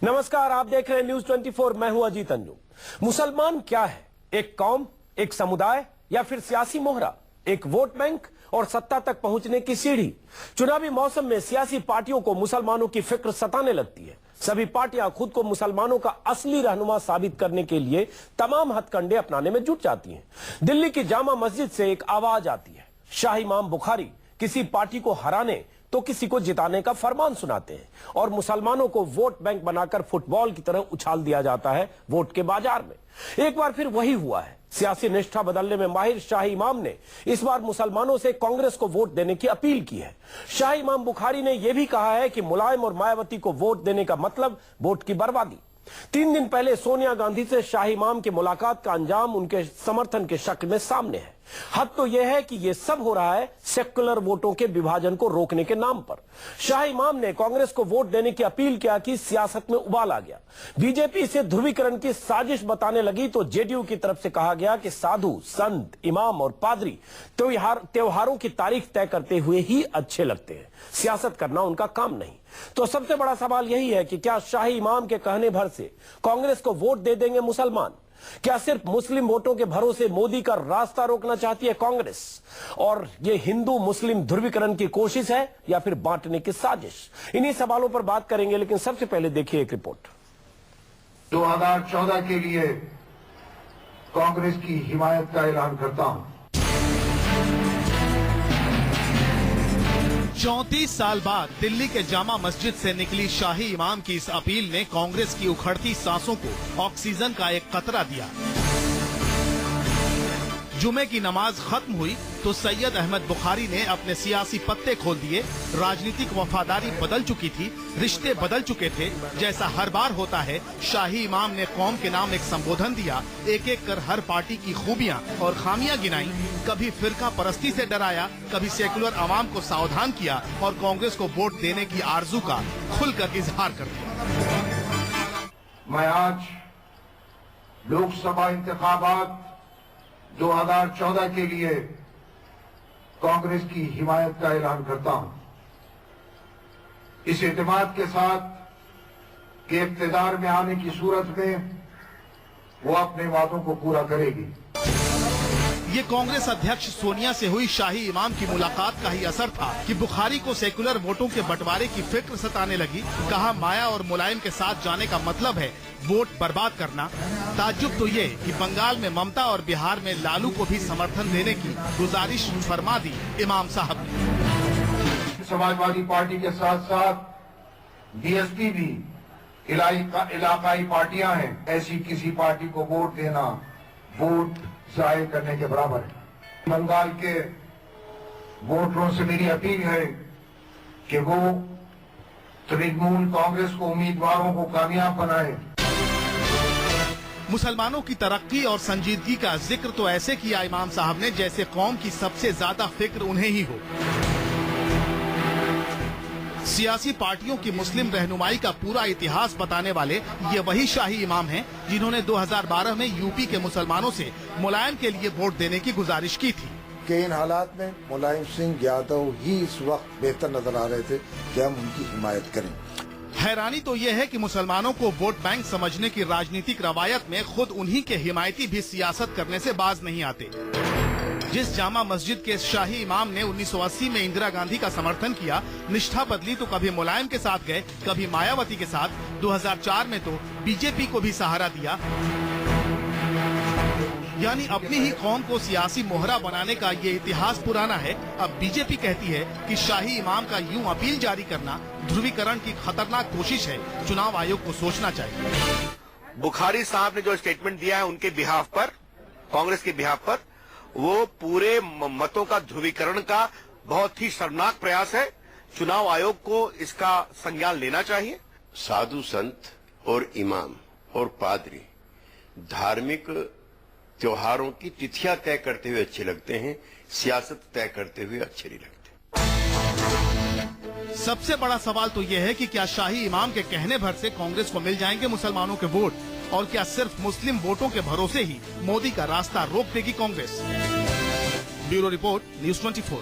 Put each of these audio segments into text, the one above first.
नमस्कार, आप देख रहे हैं न्यूज 24। मैं हूं अजीत अंजुम। मुसलमान क्या है? एक कौम, एक समुदाय या फिर सियासी मोहरा, एक वोट बैंक और सत्ता तक पहुंचने की सीढ़ी। चुनावी मौसम में सियासी पार्टियों को मुसलमानों की फिक्र सताने लगती है। सभी पार्टियां खुद को मुसलमानों का असली रहनुमा साबित करने के लिए तमाम हथकंडे अपनाने में जुट जाती हैं। दिल्ली की जामा मस्जिद से एक आवाज आती है। शाह इमाम बुखारी किसी पार्टी को हराने तो किसी को जिताने का फरमान सुनाते हैं और मुसलमानों को वोट बैंक बनाकर फुटबॉल की तरह उछाल दिया जाता है वोट के बाजार में। एक बार फिर वही हुआ है। सियासी निष्ठा बदलने में माहिर शाह इमाम ने इस बार मुसलमानों से कांग्रेस को वोट देने की अपील की है। शाह इमाम बुखारी ने यह भी कहा है कि मुलायम और मायावती को वोट देने का मतलब वोट की बर्बादी। 3 दिन पहले सोनिया गांधी से शाह इमाम की मुलाकात का अंजाम उनके समर्थन के शक्ल में सामने है। हद तो यह है कि यह सब हो रहा है सेक्युलर वोटों के विभाजन को रोकने के नाम पर। शाह इमाम ने कांग्रेस को वोट देने की अपील किया कि सियासत में उबाल आ गया। बीजेपी इसे ध्रुवीकरण की साजिश बताने लगी तो जेडीयू की तरफ से कहा गया कि साधु, संत, इमाम और पादरी त्योहारों की तारीख तय करते हुए ही अच्छे लगते हैं, सियासत करना उनका काम नहीं। तो सबसे बड़ा सवाल यही है कि क्या शाह इमाम के कहने भर से कांग्रेस को वोट दे देंगे मुसलमान? क्या सिर्फ मुस्लिम वोटों के भरोसे मोदी का रास्ता रोकना चाहती है कांग्रेस? और ये हिंदू मुस्लिम ध्रुवीकरण की कोशिश है या फिर बांटने की साजिश? इन्हीं सवालों पर बात करेंगे, लेकिन सबसे पहले देखिए एक रिपोर्ट। 2014 के लिए कांग्रेस की हिमायत का ऐलान करता हूं। 34 साल बाद दिल्ली के जामा मस्जिद से निकली शाही इमाम की इस अपील ने कांग्रेस की उखड़ती सांसों को ऑक्सीजन का एक कतरा दिया। जुमे की नमाज खत्म हुई तो सैयद अहमद बुखारी ने अपने सियासी पत्ते खोल दिए। राजनीतिक वफादारी बदल चुकी थी, रिश्ते बदल चुके थे। जैसा हर बार होता है, शाही इमाम ने कौम के नाम एक संबोधन दिया। एक एक कर हर पार्टी की खूबियां और खामियां गिनाई। कभी फिरका परस्ती से डराया, कभी सेकुलर आवाम को सावधान किया और कांग्रेस को वोट देने की आरजू का खुलकर इजहार कर दिया। मैं आज लोकसभा इंतखाबात 2014 के लिए कांग्रेस की हिमायत का ऐलान करता हूं, इस एतमाद के साथ कि इक़्तिदार में आने की सूरत में वो अपने वादों को पूरा करेगी। ये कांग्रेस अध्यक्ष सोनिया से हुई शाही इमाम की मुलाकात का ही असर था कि बुखारी को सेकुलर वोटों के बंटवारे की फिक्र सताने लगी। कहा, माया और मुलायम के साथ जाने का मतलब है वोट बर्बाद करना। ताज्जुब तो ये कि बंगाल में ममता और बिहार में लालू को भी समर्थन देने की गुजारिश फरमा दी इमाम साहब ने। समाजवादी पार्टी के साथ साथ बीएसपी भी इलाकाई पार्टियां हैं। ऐसी किसी पार्टी को वोट देना वोट जाहिर करने के बराबर है। बंगाल के वोटरों से मेरी अपील है कि वो तृणमूल कांग्रेस को उम्मीदवारों को कामयाब बनाए। मुसलमानों की तरक्की और संजीदगी का जिक्र तो ऐसे किया इमाम साहब ने जैसे कौम की सबसे ज्यादा फिक्र उन्हें ही हो। सियासी पार्टियों की मुस्लिम रहनुमाई का पूरा इतिहास बताने वाले ये वही शाही इमाम हैं जिन्होंने 2012 में यूपी के मुसलमानों से मुलायम के लिए वोट देने की गुजारिश की थी कि इन हालात में मुलायम सिंह यादव ही इस वक्त बेहतर नजर आ रहे थे कि हम उनकी हिमायत करें। हैरानी तो यह है कि मुसलमानों को वोट बैंक समझने की राजनीतिक रवायत में खुद उन्हीं के हिमायती भी सियासत करने से बाज नहीं आते। जिस जामा मस्जिद के शाही इमाम ने 1980 में इंदिरा गांधी का समर्थन किया, निष्ठा बदली तो कभी मुलायम के साथ गए, कभी मायावती के साथ। 2004 में तो बीजेपी को भी सहारा दिया। यानी अपनी ही कौम को सियासी मोहरा बनाने का ये इतिहास पुराना है। अब बीजेपी कहती है कि शाही इमाम का यूं अपील जारी करना ध्रुवीकरण की खतरनाक कोशिश है। चुनाव आयोग को सोचना चाहिए। बुखारी साहब ने जो स्टेटमेंट दिया है उनके बिहाफ पर, कांग्रेस के बिहाफ पर, वो पूरे मतों का ध्रुवीकरण का बहुत ही शर्मनाक प्रयास है। चुनाव आयोग को इसका संज्ञान लेना चाहिए। साधु संत और इमाम और पादरी धार्मिक त्योहारों की तिथियां तय करते हुए अच्छे लगते हैं, सियासत तय करते हुए अच्छे नहीं लगते। सबसे बड़ा सवाल तो यह है कि क्या शाही इमाम के कहने भर से कांग्रेस को मिल जाएंगे मुसलमानों के वोट, और क्या सिर्फ मुस्लिम वोटों के भरोसे ही मोदी का रास्ता रोक देगी कांग्रेस? Bureau report, news 24।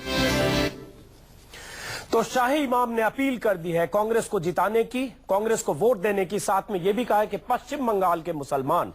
तो शाही इमाम ने अपील कर दी है कांग्रेस को जिताने की, कांग्रेस को वोट देने की, साथ में यह भी कहा है कि पश्चिम बंगाल के मुसलमान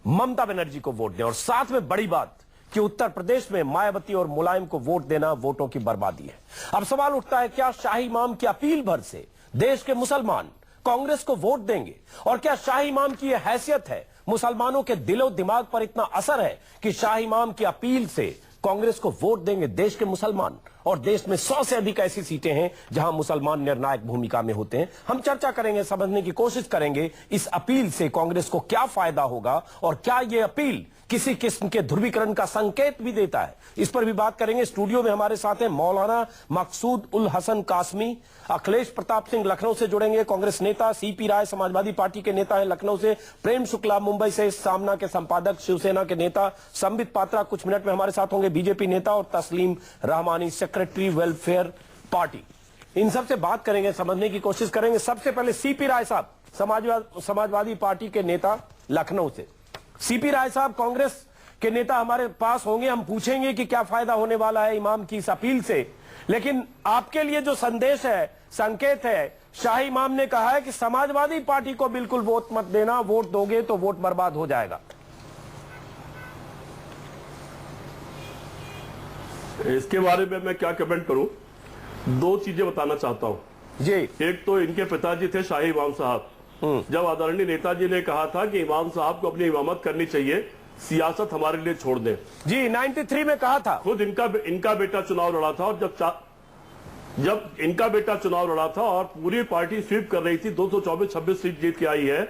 ममता बनर्जी को वोट दें, और साथ में बड़ी बात कि उत्तर प्रदेश में मायावती और मुलायम को वोट देना वोटों की बर्बादी है। अब सवाल उठता है, क्या शाही इमाम की अपील भर से देश के मुसलमान कांग्रेस को वोट देंगे? और क्या शाही इमाम की यह हैसियत है, मुसलमानों के दिलो दिमाग पर इतना असर है कि शाही इमाम की अपील से कांग्रेस को वोट देंगे देश के मुसलमान? और देश में 100 से अधिक ऐसी सीटें हैं जहां मुसलमान निर्णायक भूमिका में होते हैं। हम चर्चा करेंगे, समझने की कोशिश करेंगे इस अपील से कांग्रेस को क्या फायदा होगा, और क्या यह अपील किसी किस्म के ध्रुवीकरण का संकेत भी देता है। इस पर भी बात करेंगे। स्टूडियो में हमारे साथ हैं मौलाना मकसूद उल हसन कासमी, अखिलेश प्रताप सिंह लखनऊ से जुड़ेंगे, कांग्रेस नेता, सीपी राय समाजवादी पार्टी के नेता हैं लखनऊ से, प्रेम शुक्ला मुंबई से, सामना के संपादक, शिवसेना के नेता, संबित पात्रा कुछ मिनट में हमारे साथ होंगे, बीजेपी नेता, और तस्लीम रहमानी, सेक्रेटरी वेलफेयर पार्टी। इन सबसे बात करेंगे, समझने की कोशिश करेंगे। सबसे पहले सीपी राय साहब, समाजवादी पार्टी के नेता लखनऊ से। सीपी राय साहब, कांग्रेस के नेता हमारे पास होंगे, हम पूछेंगे कि क्या फायदा होने वाला है इमाम की इस अपील से, लेकिन आपके लिए जो संदेश है, संकेत है, शाही इमाम ने कहा है कि समाजवादी पार्टी को बिल्कुल वोट मत देना, वोट दोगे तो वोट बर्बाद हो जाएगा। इसके बारे में मैं क्या कमेंट करूं? दो चीजें बताना चाहता हूं जी। एक तो इनके पिताजी थे शाही इमाम साहब, जब आदरणीय नेताजी ने कहा था कि इमाम साहब को अपनी इमामत करनी चाहिए, सियासत हमारे लिए छोड़ दें, जी 93 में कहा था। खुद इनका बेटा चुनाव लड़ा था, और जब इनका बेटा चुनाव लड़ा था और पूरी पार्टी स्वीप कर रही थी, 224-26 सीट जीत के आई है,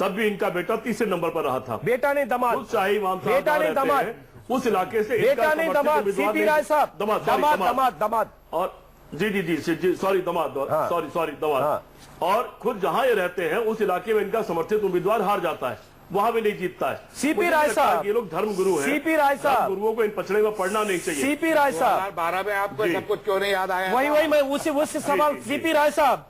तब भी इनका बेटा तीसरे नंबर पर रहा था। बेटा ने दमाद, शाही इमाम साहब, बेटा ने दमाद, उस इलाके से बेटा ने दमाद, सीपी राय साहब, दमाद, और जी सॉरी दमाद, सॉरी दमाद, और खुद जहां ये रहते हैं उस इलाके में इनका समर्थित उम्मीदवार हार जाता है, वहां भी नहीं जीतता है। सीपी राय साहब, ये लोग धर्मगुरु हैं, सीपी राय साहब, गुरुओं को इन पछड़े में पढ़ना नहीं चाहिए। सीपी राय साहब, 2012 में आपको सब कुछ क्यों नहीं याद आया? वही मैं उसी सवाल। सीपी राय साहब,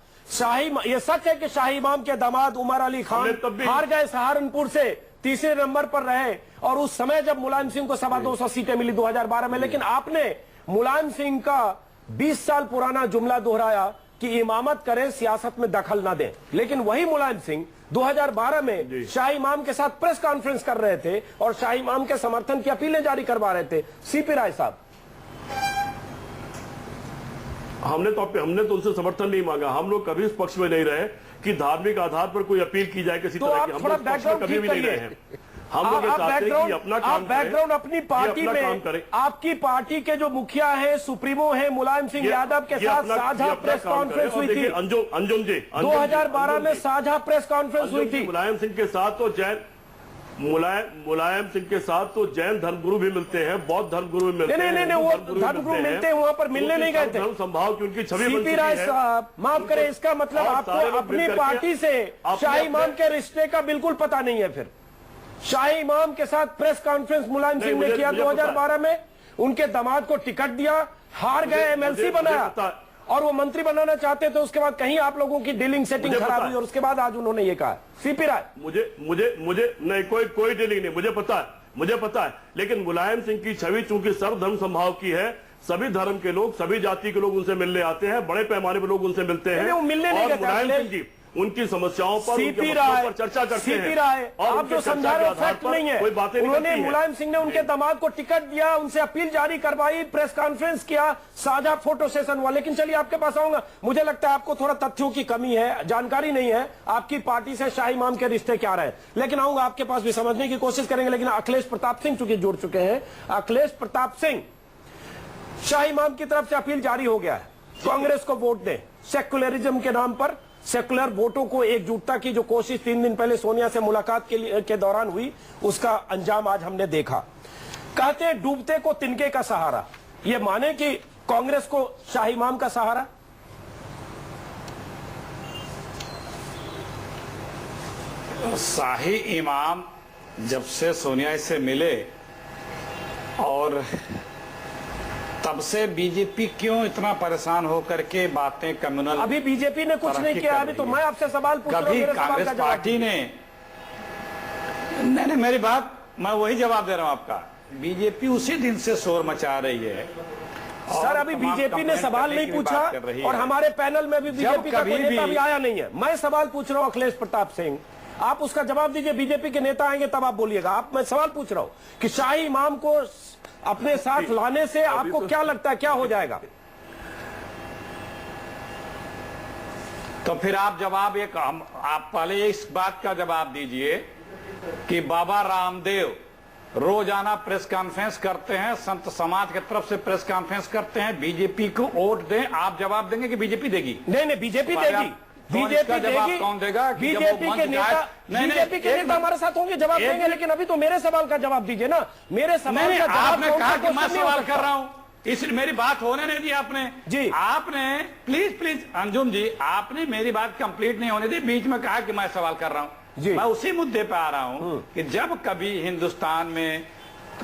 ये सच है कि शाही इमाम के दामाद उमर अली खान हार गए सहारनपुर से, तीसरे नंबर पर रहे, और उस समय जब मुलायम सिंह को 225 सीटें मिली 2012 में, लेकिन आपने मुलायम सिंह का 20 साल पुराना जुमला दोहराया कि इमामत करें, सियासत में दखल ना दें, लेकिन वही मुलायम सिंह 2012 में शाही इमाम के साथ प्रेस कॉन्फ्रेंस कर रहे थे और शाही इमाम के समर्थन की अपीलें जारी करवा रहे थे। सीपी राय साहब, हमने तो उनसे समर्थन नहीं मांगा, हम लोग कभी इस पक्ष में नहीं रहे कि धार्मिक आधार पर कोई अपील की जाए किसी तरह की, हम लोग पक्ष में कभी भी नहीं रहे हैं। हम लोग चाहते हैं कि अपना काम बैकग्राउंड अपनी पार्टी में, आपकी पार्टी के जो मुखिया है, सुप्रीमो है, मुलायम सिंह यादव के साथ साझा प्रेस कॉन्फ्रेंस हुई थी। अंजुम जी 2012 में साझा प्रेस कॉन्फ्रेंस हुई थी। मुलायम सिंह के साथ तो मुलायम सिंह के साथ तो जैन धर्मगुरु भी मिलते हैं, बौद्ध धर्मगुरु भी मिलते हैं। नहीं, वो धर्मगुरु मिलते हैं, वहां पर मिलने नहीं गए थे। धर्म संभाव की उनकी छवि सीपी राय साहब, माफ करें, इसका मतलब आपको अपनी पार्टी से शाही इमाम के रिश्ते का बिल्कुल पता नहीं है। फिर शाही इमाम के साथ प्रेस कॉन्फ्रेंस मुलायम सिंह ने किया 2012 में, उनके दामाद को टिकट दिया, हार गए, एमएलसी बनाया, और वो मंत्री बनाना चाहते थे। उसके बाद कहीं आप लोगों की डीलिंग सेटिंग खराब हुई, और उसके बाद आज उन्होंने ये कहा। सीपी राय, मुझे नहीं, कोई डीलिंग नहीं, मुझे पता है, लेकिन मुलायम सिंह की छवि चूंकि सर्वधर्म समभाव की है, सभी धर्म के लोग, सभी जाति के लोग उनसे मिलने आते हैं, बड़े पैमाने पर लोग उनसे मिलते हैं, मिलने नहीं गए। मुलायम सिंह जी उनकी समस्याओं पर, सीपी राय चर्चा करते हैं। सीपी राय, आप जो समझा रहे हो फैक्ट नहीं है। उन्होंने, मुलायम सिंह ने उनके दामाद को टिकट दिया, उनसे अपील जारी करवाई, प्रेस कॉन्फ्रेंस किया, साझा फोटो सेशन हुआ। लेकिन चलिए आपके पास आऊंगा, मुझे लगता है आपको थोड़ा तथ्यों की कमी है, जानकारी नहीं है आपकी पार्टी से शाही इमाम के रिश्ते क्या रहे, लेकिन आऊंगा आपके पास भी, समझने की कोशिश करेंगे। लेकिन अखिलेश प्रताप सिंह चूंकि जुड़ चुके हैं, अखिलेश प्रताप सिंह, शाही इमाम की तरफ से अपील जारी हो गया है, कांग्रेस को वोट दें, सेक्युलरिज्म के नाम पर सेकुलर वोटों को एकजुटता की जो कोशिश 3 दिन पहले सोनिया से मुलाकात के दौरान हुई, उसका अंजाम आज हमने देखा। कहते हैं डूबते को तिनके का सहारा, ये माने कि कांग्रेस को शाही इमाम का सहारा। शाही इमाम जब से सोनिया से मिले और तब से बीजेपी क्यों इतना परेशान होकर के बातें कम्युनल, अभी बीजेपी ने कुछ नहीं किया। अभी तो मैं आपसे सवाल पूछ रहा हूं, कभी कांग्रेस पार्टी ने, नहीं मेरी बात, मैं वही जवाब दे रहा हूं आपका। बीजेपी उसी दिन से शोर मचा रही है सर अभी बीजेपी ने सवाल नहीं पूछा और हमारे पैनल में भी बीजेपी का कोई नेता भी आया नहीं है। मैं सवाल पूछ रहा हूं अखिलेश प्रताप सिंह, आप उसका जवाब दीजिए। बीजेपी के नेता आएंगे तब आप बोलिएगा। आप मैं सवाल पूछ रहा हूं कि शाही इमाम को अपने साथ लाने से आपको क्या लगता है क्या हो जाएगा? तो फिर आप जवाब आप पहले इस बात का जवाब दीजिए कि बाबा रामदेव रोजाना प्रेस कॉन्फ्रेंस करते हैं, संत समाज की तरफ से प्रेस कॉन्फ्रेंस करते हैं, बीजेपी को वोट दें। आप जवाब देंगे कि बीजेपी देगी? नहीं, बीजेपी देगी। बीजेपी देगी। कौन देगा? बीजेपी के नेता, बीजेपी के नेता हमारे साथ होंगे, जवाब देंगे। लेकिन अभी तो मेरे सवाल का जवाब दीजिए ना। मेरे सवाल का जवाब आपने कहा कि मैं सवाल कर रहा हूं, इसलिए मेरी बात होने नहीं दी आपने जी। आपने प्लीज अंजुम जी, आपने मेरी बात कंप्लीट नहीं होने दी, बीच में कहा कि मैं सवाल कर रहा हूं। मैं उसी मुद्दे पे आ रहा हूं कि जब कभी हिंदुस्तान में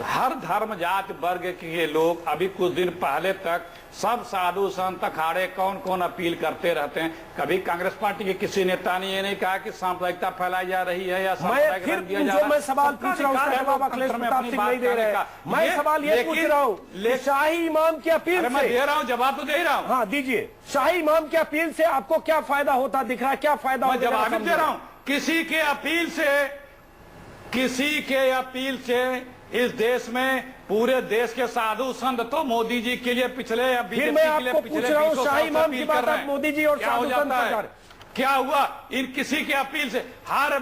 हर धर्म जाति वर्ग के लोग, अभी कुछ दिन पहले तक सब साधु संत अखाड़े कौन कौन अपील करते रहते हैं, कभी कांग्रेस पार्टी के किसी नेता ने ये नहीं कहा कि सांप्रदायिकता फैलाई जा रही है या मैं फिर जो मैं सवाल पूछ रहा हूं उसका जवाब अखिलेश प्रताप सिंह नहीं दे रहे। मैं सवाल ये पूछ रहा हूं शाही इमाम की अपील से। मैं दे रहा हूं, जवाब तो दे रहा हूं। हाँ दीजिए। शाही इमाम की अपील से आपको क्या फायदा होता दिख रहा है? क्या फायदा? मैं जवाब दे रहा हूं। किसी के अपील से इस देश में पूरे देश के साधु संत तो मोदी जी के लिए पिछले या बीजेपी के लिए पिछले 20 साल से अपील कर रहे हैं। मोदी जी और साधु संत क्या हुआ इन किसी के अपील से? हर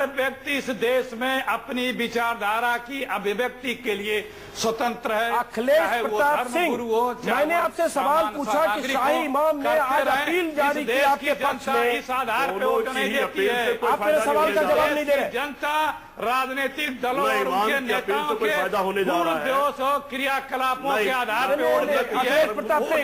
व्यक्ति इस देश में अपनी विचारधारा की अभिव्यक्ति के लिए स्वतंत्र है। अखिलेश प्रताप सिंह, मैंने आपसे सवाल पूछा कि शाही इमाम ने आज अपील जारी की आपके पक्ष में, इस आधार पर वोट नहीं देती है। आप मेरे सवाल का जवाब नहीं दे रहे। जनता राजनीतिक दलों और उनके नेताओं के दुरुपयोग और क्रियाकलापों के आधार पर वोट देती है। अखिलेश प्रताप सिंह,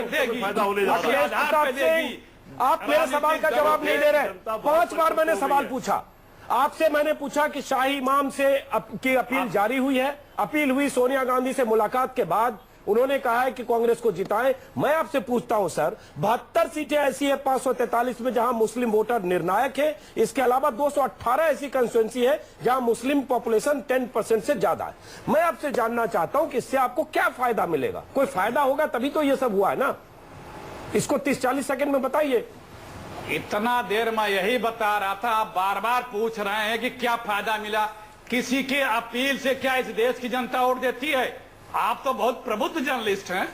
अखिलेश प्रताप सिंह, आप मेरे सवाल का जवाब नहीं दे रहे। 5 बार मैंने सवाल पूछा आपसे। मैंने पूछा कि शाही इमाम से की अपील जारी हुई है। अपील हुई सोनिया गांधी से मुलाकात के बाद। उन्होंने कहा है कि कांग्रेस को जिताएं। मैं आपसे पूछता हूं सर, 72 सीटें ऐसी है 543 में जहां मुस्लिम वोटर निर्णायक है। इसके अलावा 218 ऐसी कंस्टिट्यूएंसी है जहां मुस्लिम पॉपुलेशन 10% से ज्यादा है। मैं आपसे जानना चाहता हूं कि इससे आपको क्या फायदा मिलेगा? कोई फायदा होगा तभी तो ये सब हुआ है ना। इसको 30-40 सेकंड में बताइए। इतना देर मैं यही बता रहा था, आप बार बार पूछ रहे हैं कि क्या फायदा मिला। किसी के अपील से क्या इस देश की जनता वोट देती है? आप तो बहुत प्रबुद्ध जर्नलिस्ट हैं।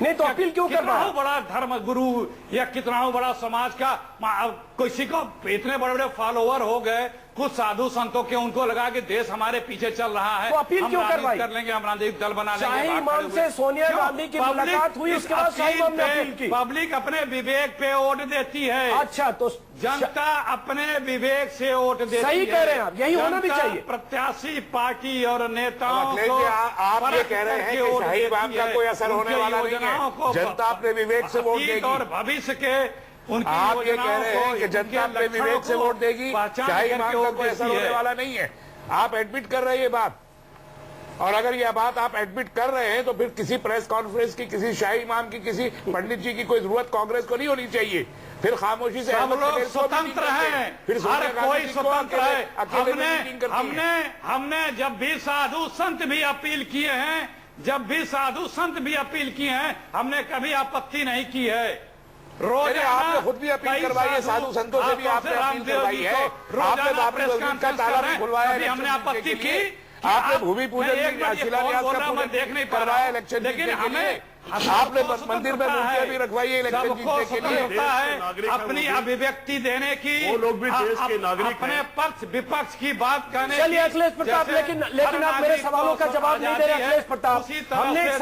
नहीं तो अपील क्यों कर रहा है? बड़ा धर्म गुरु या कितना बड़ा समाज का किसी को इतने बड़े बड़े फॉलोवर हो गए, कुछ साधु संतों के, उनको लगा कि देश हमारे पीछे चल रहा है, तो अपील क्यों कर लेंगे, हम राजनीतिक दल बना लेंगे। शाही इमाम से सोनिया गांधी की मुलाकात हुई, उसके बाद शाही इमाम ने अपील की। पब्लिक अपने विवेक पे वोट देती है। अच्छा, तो जनता अपने विवेक से वोट देती है। सही कह रहे हैं आप, यही होना भी चाहिए। प्रत्याशी पार्टी और नेताओं को आप ये कह रहे हैं कि शाही इमाम का कोई असर होने वाला नहीं है, जनता अपने विवेक से वोट देगी। और भविष्य के आप ये कह रहे हैं कि जनता अपने विवेक से वोट देगी, शाही इमाम का कोई असर होने वाला नहीं है। आप एडमिट कर रहे हैं ये बात, और अगर यह बात आप एडमिट कर रहे हैं तो फिर किसी प्रेस कॉन्फ्रेंस की, किसी शाही इमाम की, किसी पंडित जी की कोई जरूरत कांग्रेस को नहीं होनी चाहिए। फिर खामोशी से सब लोग स्वतंत्र हैं, हर कोई स्वतंत्र है। हमने जब भी साधु संत भी अपील किए हैं, हमने कभी आपत्ति नहीं की है। रोज आपने खुद भी अपील करवाई है, साधु संतों से भी आपने अपील करवाई है, आपने बाबरी मस्जिद का ताला भी खुलवाया है। हमने आपत्ति की, आपने भूमि पूजन शिलान्यास का पूजन देख नहीं करवाया इलेक्शन जीतने के लिए, आपने मंदिर में मूर्तियां भी रखवाई है इलेक्शन जीतने के लिए। होता है अपनी अभिव्यक्ति देने की, वो लोग भी देश के नागरिक अपने पक्ष विपक्ष की बात करने। चलिए अखिलेश प्रताप, लेकिन आप मेरे सवालों का जवाब नहीं दे रहे। अखिलेश प्रताप, हमने एक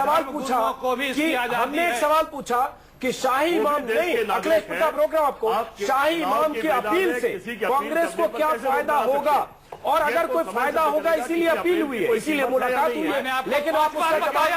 सवाल पूछा कि शाही इमाम नहीं, अखिलेश प्रताप रोक रहा हूं आपको, शाही इमाम की अपील से कांग्रेस को क्या फायदा होगा? और अगर कोई फायदा होगा इसीलिए अपील हुई है, इसीलिए मुलाकात हुई है, लेकिन आप उसका जवाब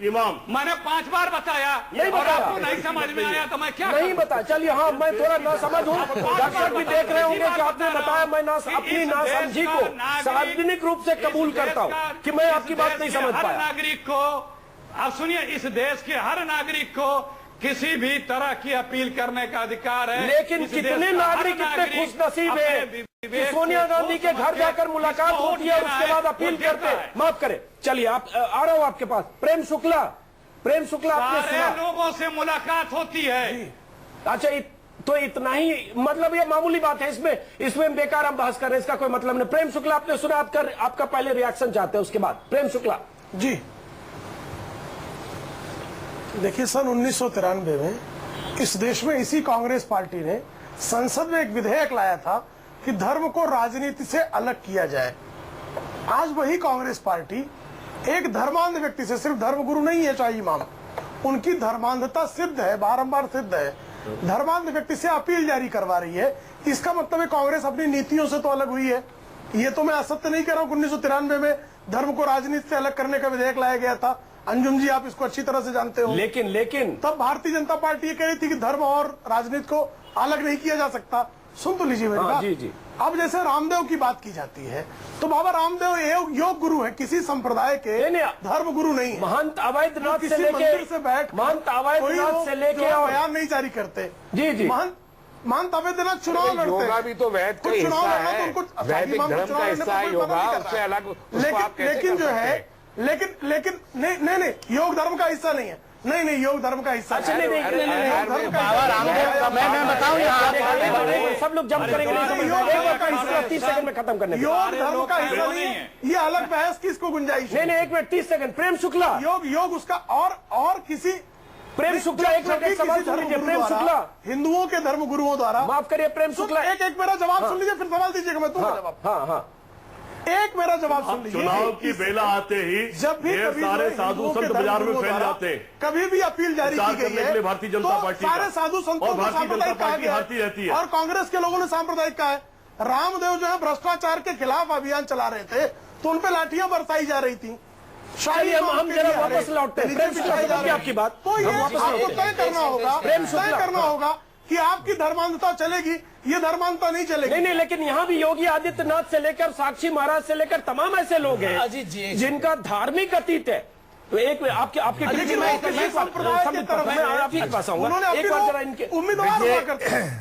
इमाम मैंने 5 बार बताया, नहीं बताया, नहीं समझ में आया तो मैं क्या नहीं बता। चलिए हाँ, मैं थोड़ा नासमझ हूँ, दर्शक भी देख रहे होंगे कि आपने बताया। मैं अपनी नासमझी को सार्वजनिक रूप से कबूल करता हूँ कि मैं आपकी बात नहीं समझ पाया। नागरिक को, आप सुनिए, इस देश के हर नागरिक को किसी भी तरह की अपील करने का अधिकार है। लेकिन कितने नागरिक इतने खुशनसीब हैं सोनिया गांधी के घर जाकर मुलाकात होती है, उसके बाद अपील करते हैं। माफ करें, चलिए आप आ रहा हूं आपके पास। प्रेम शुक्ला आपने सुना, लोगों से मुलाकात होती है। अच्छा तो इतना ही, मतलब ये मामूली बात है, इसमें बेकार हम बहस कर रहे हैं, इसका कोई मतलब नहीं। प्रेम शुक्ला आपने सुना, आपका पहले रिएक्शन चाहते हैं, उसके बाद प्रेम शुक्ला जी। देखिए, सन 1993 में इस देश में इसी कांग्रेस पार्टी ने संसद में एक विधेयक लाया था कि धर्म को राजनीति से अलग किया जाए। आज वही कांग्रेस पार्टी एक धर्मांध व्यक्ति से, सिर्फ धर्मगुरु नहीं है शाही इमाम, उनकी धर्मांधता सिद्ध है, बारंबार सिद्ध है, धर्मांध व्यक्ति से अपील जारी करवा रही है। इसका मतलब है कांग्रेस अपनी नीतियों से तो अलग हुई है। ये तो मैं असत्य नहीं कह रहा हूँ। 1993 में धर्म को राजनीति से अलग करने का विधेयक लाया गया था। अंजुम जी, आप इसको अच्छी तरह से जानते हो। लेकिन तब भारतीय जनता पार्टी ये कह रही थी कि धर्म और राजनीति को अलग नहीं किया जा सकता। सुन तो लीजिए मेरी बात। जी। अब जैसे रामदेव की बात की जाती है, तो बाबा रामदेव योग गुरु है, किसी संप्रदाय के धर्म गुरु नहीं है। महंत अवैधनाथ से लेके मंदिर से बैठ महंत अवैधनाथ से लेके और बयान नहीं जारी करते। जी महंत अवैधनाथ चुनाव लड़ते, योगा भी तो वैद का हिस्सा है, वैदिक धर्म का हिस्सा है योगा, उससे अलग। लेकिन जो है, लेकिन नहीं, योग धर्म का हिस्सा नहीं है। नहीं, योग धर्म का हिस्सा। अच्छा नहीं, मैं बताऊं यहाँ सब लोग जंप करेंगे, योग का हिस्सा 30 सेकंड में खत्म करने। योग धर्म का हिस्सा नहीं है, ये अलग बहस की इसको गुंजाइश। नहीं, 1 मिनट 30 सेकंड। प्रेम शुक्ला, योग उसका और किसी प्रेम शुक्ला, एक मिनट सवाल सुन लीजिए। प्रेम शुक्ला, हिंदुओं के धर्म गुरुओं द्वारा, माफ करिए प्रेम शुक्ला, एक मेरा जवाब सुन लीजिए, फिर सवाल दीजिएगा, मैं दूंगा जवाब। हाँ, एक मेरा जवाब सुन लीजिए। चुनाव की बेला आते ही जब भी सारे साधु संत बाजार में फैल जाते, कभी भी अपील जारी की गई है, भारतीय जनता पार्टी सारे साधु संतों को सांप्रदायिक कहा गया है, और कांग्रेस के लोगों ने सांप्रदायिक कहा है। रामदेव जो है भ्रष्टाचार के खिलाफ अभियान चला रहे थे, तो उन पे लाठियां बरसाई जा रही थी। शाही हम जरा वापस लौटते हैं आपकी बात। तो ये आपको तय करना होगा कि आपकी धर्मांधता चलेगी, ये धर्मांधता नहीं चलेगी। नहीं, लेकिन यहाँ भी योगी आदित्यनाथ से लेकर साक्षी महाराज से लेकर तमाम ऐसे लोग हैं जिनका धार्मिक अतीत है। तो एक आपके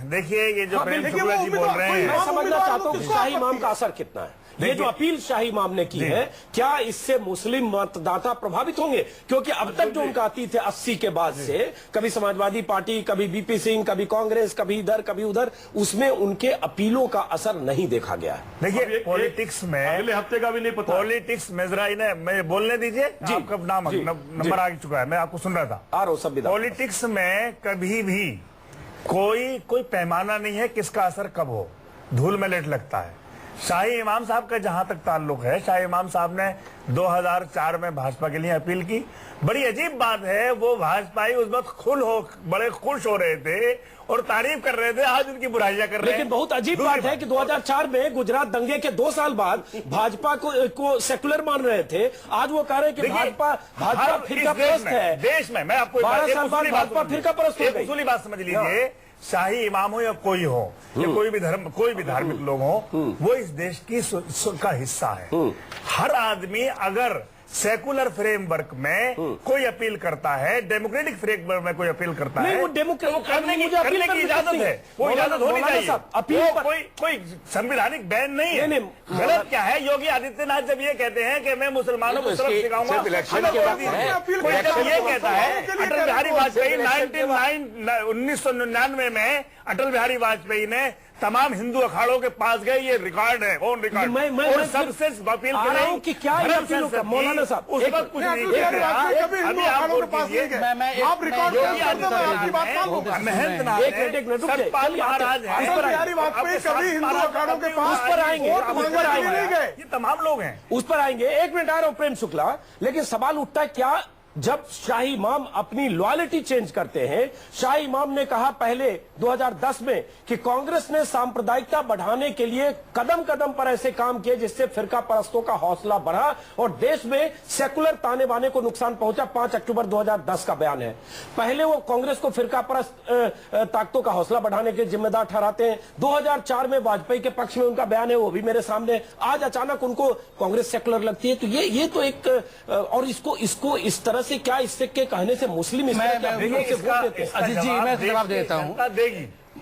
देखिए, ये जो प्रेम शुक्ला जी बोल रहे हैं, मैं समझना चाहता हूँ शाही इमाम का असर कितना है। ये जो अपील शाही इमाम ने की है, क्या इससे मुस्लिम मतदाता प्रभावित होंगे? क्योंकि अब तक जो उनका अतीत है 80 के बाद से, कभी समाजवादी पार्टी, कभी बीपी सिंह, कभी कांग्रेस, कभी इधर कभी उधर, उसमें उनके अपीलों का असर नहीं देखा गया है। देखिए, पॉलिटिक्स में अगले हफ्ते का भी नहीं पता। पॉलिटिक्स मेजराई ने, मैं बोलने दीजिए, आपका नंबर आ चुका है, मैं आपको सुन रहा था। आ रहा हूं सब। पॉलिटिक्स में कभी भी कोई पैमाना नहीं है किसका असर कब हो, धूल में लेट लगता है। शाही इमाम साहब का जहां तक ताल्लुक है, शाही इमाम साहब ने 2004 में भाजपा के लिए अपील की। बड़ी अजीब बात है, वो भाजपाई उस वक्त बड़े खुश हो रहे थे और तारीफ कर रहे थे, आज उनकी बुराइयां कर रहे हैं। लेकिन बहुत अजीब बात है कि 2004 में गुजरात दंगे के 2 साल बाद भाजपा को सेकुलर मान रहे थे, आज वो कह रहे हैं कि भाजपा फिरका परस्त है देश में। मैं आपको 12 साल बाद भाजपा फिरका परस्त हो गई। उसूली बात समझ लीजिए, शाही इमाम हो या कोई हो, या कोई भी धार्मिक लोग हो, वो इस देश की का हिस्सा है। हर आदमी अगर सेकुलर फ्रेमवर्क में कोई अपील करता है, डेमोक्रेटिक फ्रेमवर्क में कोई अपील करता है, वो करने की इजाजत है, वो इजाजत होनी चाहिए। कोई संवैधानिक बैन नहीं है। गलत क्या है? योगी आदित्यनाथ जब ये कहते हैं कि मैं मुसलमानों को सबक सिखाऊंगा, ये कहता है अटल बिहारी वाजपेयी 1999 में अटल बिहारी वाजपेयी ने तमाम हिंदू अखाड़ों के पास गए, ये रिकॉर्ड है, ऑन रिकॉर्ड। और सबसे अपील करें कि क्या मौलाना साहब उस वक्त कुछ नहीं किया। अभी आप ये तमाम लोग हैं, उस पर आएंगे। 1 मिनट आ रहा हूं प्रेम शुक्ला, लेकिन सवाल उठता है क्या जब शाही इमाम अपनी लॉयल्टी चेंज करते हैं? शाही इमाम ने कहा पहले 2010 में कि कांग्रेस ने सांप्रदायिकता बढ़ाने के लिए कदम कदम पर ऐसे काम किए जिससे फिरका परस्तों का हौसला बढ़ा और देश में सेकुलर ताने बाने को नुकसान पहुंचा। 5 अक्टूबर 2010 का बयान है। पहले वो कांग्रेस को फिरका परस्त ताकतों का हौसला बढ़ाने के जिम्मेदार ठहराते हैं। 2004 में वाजपेयी के पक्ष में उनका बयान है, वो भी मेरे सामने। आज अचानक उनको कांग्रेस सेकुलर लगती है। तो ये तो एक और इसको इस तरह से क्या इससे के कहने से मुस्लिम मैं जवाब देता हूँ।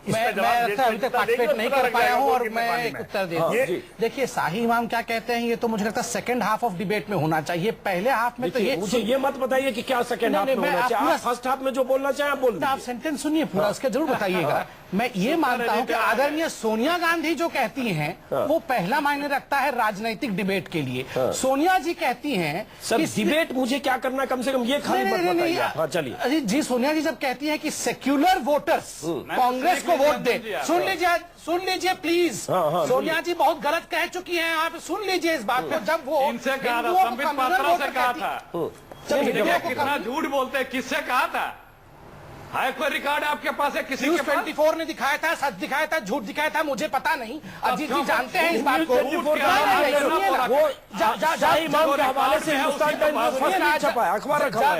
इसका जवाब मैं अभी तक पार्टिसिपेट नहीं कर पाया हूँ और मैं एक उत्तर दे दूं। देखिए शाही इमाम क्या कहते हैं, ये तो मुझे लगता है सेकंड हाफ ऑफ डिबेट में होना चाहिए। पहले हाफ में तो मुझे ये मत बताइए कि क्या सेकंड हाफ में होना चाहिए। फर्स्ट हाफ में जो बोलना चाहे आप बोल दीजिए। आप सेंटेंस सुनिए पूरा, उसका जरूर बताइएगा। मैं ये मानता हूं कि आदरणीय सोनिया गांधी जो कहती हैं वो पहला मायने रखता है राजनीतिक डिबेट के लिए। सोनिया जी कहती हैं सर डिबेट मुझे क्या करना, कम से कम ये खाली मत बताइए। हाँ चलिए जी, सोनिया जी जब कहती हैं कि सेक्युलर वोटर्स कांग्रेस को वोट दे, सुन लीजिए प्लीज। सोनिया जी बहुत गलत कह चुकी हैं, आप सुन लीजिए इस बात को। जब वो इनसे कहा था, संबित पात्रा से कहा था, कितना झूठ बोलते हैं, किससे कहा था? है कोई रिकॉर्ड आपके पास है? किसी न्यूज के पास? 24 ने दिखाया था, सच दिखाया था, झूठ दिखाया था, मुझे पता नहीं। अजीत जी जानते हैं इस बात को।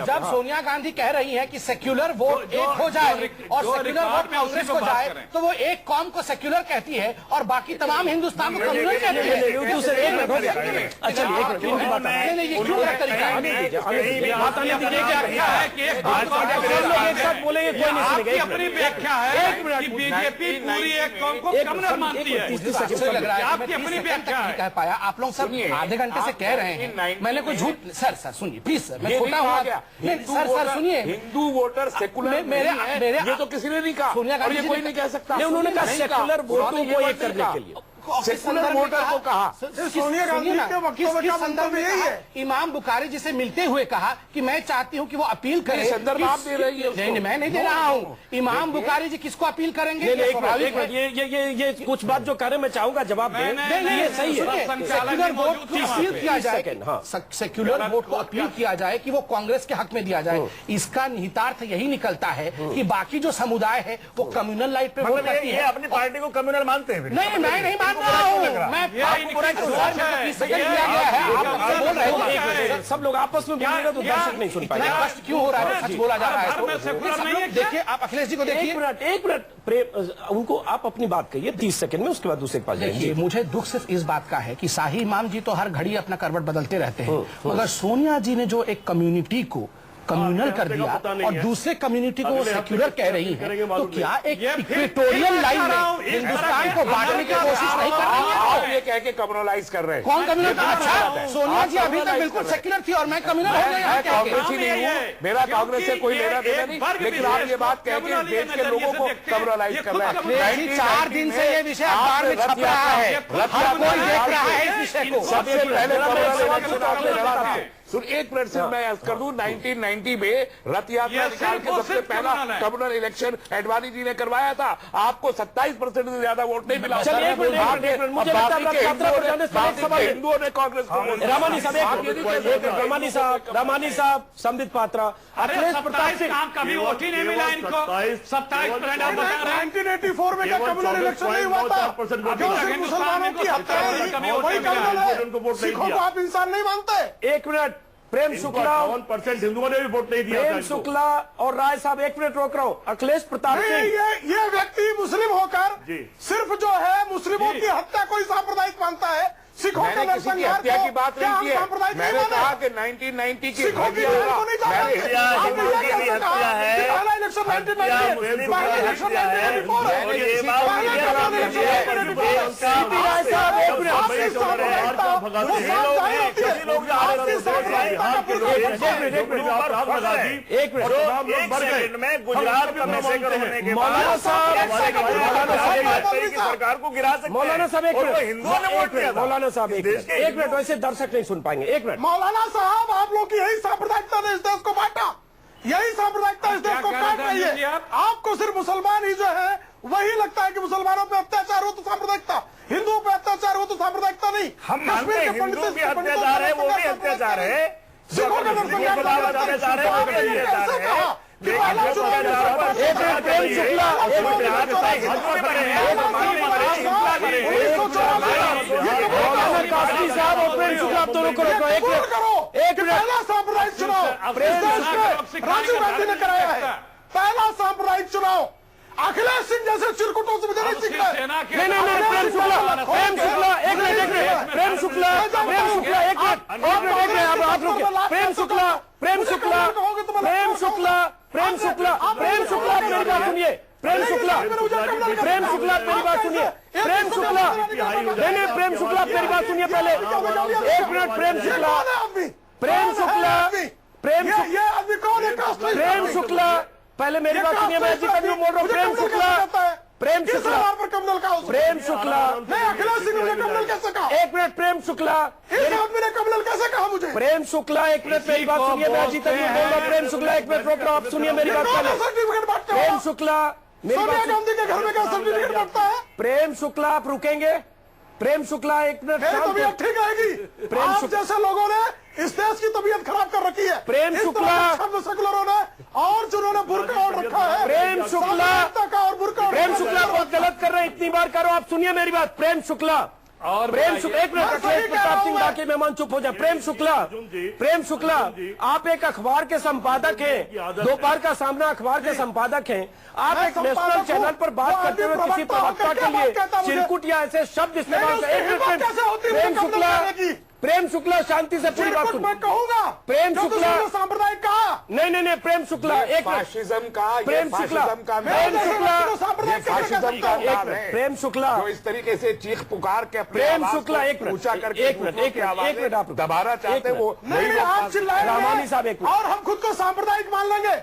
जब सोनिया गांधी कह रही है कि सेक्युलर वोट एक हो जाए और सेक्युलर वोट कांग्रेस को जाए, तो वो एक कौम को सेक्युलर कहती है और बाकी तमाम हिंदुस्तान को कम्युनल कहती है। आपकी अपनी व्याख्या है कि बीजेपी पूरी एक कौम को कम्युनल मानती है। आपकी अपनी व्याख्या है। कह पाया आप लोग सब आधे घंटे से कह रहे हैं, मैंने कोई झूठ। सर सुनिए प्लीज, सर मैं छोटा हूँ। सर सुनिए, हिंदू वोटर सेकुलर मेरे ये तो किसी ने नहीं कहा, सोनिया गांधी ये कोई नहीं कह सकता। उन्होंने कहा सेकुलर वोटों को एक करने के लिए सेकुलर वोटर को कहा। सोनिया गांधी के वक्तव्य का संदर्भ यही है। इमाम बुखारी जी से मिलते हुए कहा कि मैं चाहती हूँ कि वो अपील करें। संदर्भ आप दे रही है। नहीं, मैं नहीं दे रहा हूँ। इमाम बुखारी जी किसको अपील करेंगे? ये कुछ बात जो करें मैं चाहूंगा जवाब दें। ये सही है। सेक्युलर वोट को अपील किया जाए, सेक्युलर वोट को अपील किया जाए कि वो कांग्रेस के हक में दिया जाए। इसका निहितार्थ यही निकलता है कि बाकी जो समुदाय है वो कम्युनल लाइट पे वोट करती है। अपनी पार्टी को कम्युनल मानते हैं? नहीं, मैं नहीं मान रहा हूँ। सब लोग आपस में बोलेंगे तो दर्शक नहीं सुन पाएंगे। कष्ट क्यों हो रहा है? सच बोला जा रहा है। देखिए आप अखिलेश जी को देखिए। एक मिनट उनको आप अपनी बात कहिए 30 सेकंड में, उसके बाद दूसरे के पास जाएंगे। मुझे दुख सिर्फ इस बात का है कि शाही इमाम जी तो हर घड़ी अपना करवट बदलते रहते हैं, मगर सोनिया जी ने जो एक कम्युनिटी को कम्युनल कर दिया और दूसरे कम्युनिटी को वो सेक्युलर कह रही है, तो क्या एक इक्वेटोरियल लाइन में हिंदुस्तान को बांटने की कोशिश नहीं कर रही है? आप ये कह के कम्युनलाइज कर रहे हैं। कौन कम्युनल? अच्छा, सोनिया जी अभी तक बिल्कुल सेक्युलर थी और मैं कम्युनल हो गया। कांग्रेस ही नहीं हूँ, मेरा कांग्रेस से कोई लेना देना नहीं, लेकिन आप ये बात कह के देश के लोगों को कम्युनलाइज कर रहे हैं। 4 दिन से ये विषय अखबार में छप रहा है, हर कोई देख रहा है इस विषय को। सबसे पहले लड़ा था। सुन, एक मिनट से मैं कर दूं, 1990 में रथ यात्रा निकाल के सबसे पहला कम्युनल इलेक्शन एडवाणी जी ने करवाया था। आपको 27% से ज्यादा वोट नहीं मिला। हिंदुओं ने कांग्रेस को। रामानी साहब, संबित पात्रा, अखिलेश प्रताप सिंह कभी वोट ही नहीं मिला इनको। 27% 1984 में क्या कम्युनल इलेक्शन नहीं हुआ था? मुसलमानों की हत्या वही कम्युनल है। सिखों को आप इंसान नहीं मानते? एक मिनट, प्रेम शुक्ला 51% हिंदुओं ने भी वोट नहीं दिया। प्रेम शुक्ला और राय साहब, एक मिनट रोक रहा हूँ। अखिलेश प्रताप सिंह, ये व्यक्ति मुस्लिम होकर सिर्फ जो है मुस्लिमों की हत्या को ही सांप्रदायिक मानता है। सिखों का नरसंहार हत्या की बात नहीं की है। मैंने कहा कि 1990 की सिखों की हत्या को नहीं मैं गुजरात का मैसेकर होने के बाद सरकार को गिरा सकते। मौलाना साहब एक मिनट, हिंदुओं ने वोट दिया। मौलाना साहब एक मिनट, वैसे दर्शक नहीं सुन पाएंगे। एक मिनट मौलाना साहब, आप लोग की यही सांप्रदायिकता ने इस देश को बांटा, यही सांप्रदायिकता इस देश को काट रही है। आपको सिर्फ मुसलमान ही जो है वही लगता है कि मुसलमानों पे अत्याचार हो तो सांप्रदायिकता, हिंदुओं पे अत्याचार हो तो सांप्रदायिकता नहीं। हम मानते हैं हिंदुओं के अत्याचार है, वो भी अत्याचार है। सिखों का नरसंहार राजीव गांधी ने कराया है। पहला सांप्रदायिक चुनाव अखिलेश सिंह जैसे चिरकुटों से मुझे नहीं सीखना है। नहीं, प्रेम शुक्ला एक मिनट, प्रेम शुक्ला एक मिनट, आप रुकिए। प्रेम शुक्ला मेरी बात सुनिए। प्रेम शुक्ला, प्रेम शुक्ला मेरी बात सुनिए, प्रेम शुक्ला, नहीं प्रेम शुक्ला मेरी बात सुनिए पहले, एक मिनट। प्रेम शुक्ला, प्रेम शुक्ला, प्रेम शुक्ला पहले मेरी बात सुनिए, मैं जी तंजू बोल रहा हूँ। प्रेम शुक्ला, प्रेम शुक्ला, प्रेम शुक्ला, अखिलेश सिंह ने कम्युनल कैसे कहा? एक मिनट। प्रेम शुक्ला, इस आदमी ने कम्युनल कैसे कहा मुझे? प्रेम शुक्ला एक मिनट मेरी बात सुनिए, मैं जी तंजू बोल रहा हूँ। प्रेम शुक्ला एक मिनट रोक रहा हूँ, आप सुनिए मेरी बात पहले। प्रेम शुक्ला, सोनिया गांधी के घर में क्या सर्टिफिकेट बनता है? प्रेम शुक्ला आप रुकेंगे? प्रेम शुक्ला एक मिनट। तबीयत ठीक आएगी। प्रेम शुक्ला जैसे लोगों ने इस देश की तबीयत खराब कर रखी है। प्रेम शुक्ला, सेकुलरों ने और जिन्होंने बुर्का ओढ़ रखा है। प्रेम शुक्ला और बुर्का, प्रेम शुक्ला बहुत गलत कर रहे हैं, इतनी बार करो। आप सुनिए मेरी बात। प्रेम शुक्ला और प्रेम शुक्ला, एक मिनट अखिलेश प्रताप सिंह बाकी मेहमान चुप हो जाए। प्रेम शुक्ला, प्रेम शुक्ला आप एक अखबार के संपादक हैं, दोपहर का सामना अखबार के संपादक हैं। आप एक नेशनल चैनल पर बात करते हुए किसी प्रवक्ता के लिए चिरकुट या ऐसे शब्द इस्तेमाल कर। प्रेम शुक्ला, प्रेम शुक्ला शांति से पूरी बात सुन। मैं कहूंगा प्रेम शुक्ला सांप्रदायिक कहा। नहीं प्रेम शुक्ला एक फाशिज्म का, प्रेम शुक्ला, प्रेम शुक्ला, प्रेम शुक्ला जो इस तरीके से चीख पुकार के प्रेम शुक्ला एक मिनट ऊंचा करके एक मिनट आप दबाना चाहते हैं वो आप चिल्लाएंगे रामानी साहब एक और हम खुद को सांप्रदायिक मान लेंगे।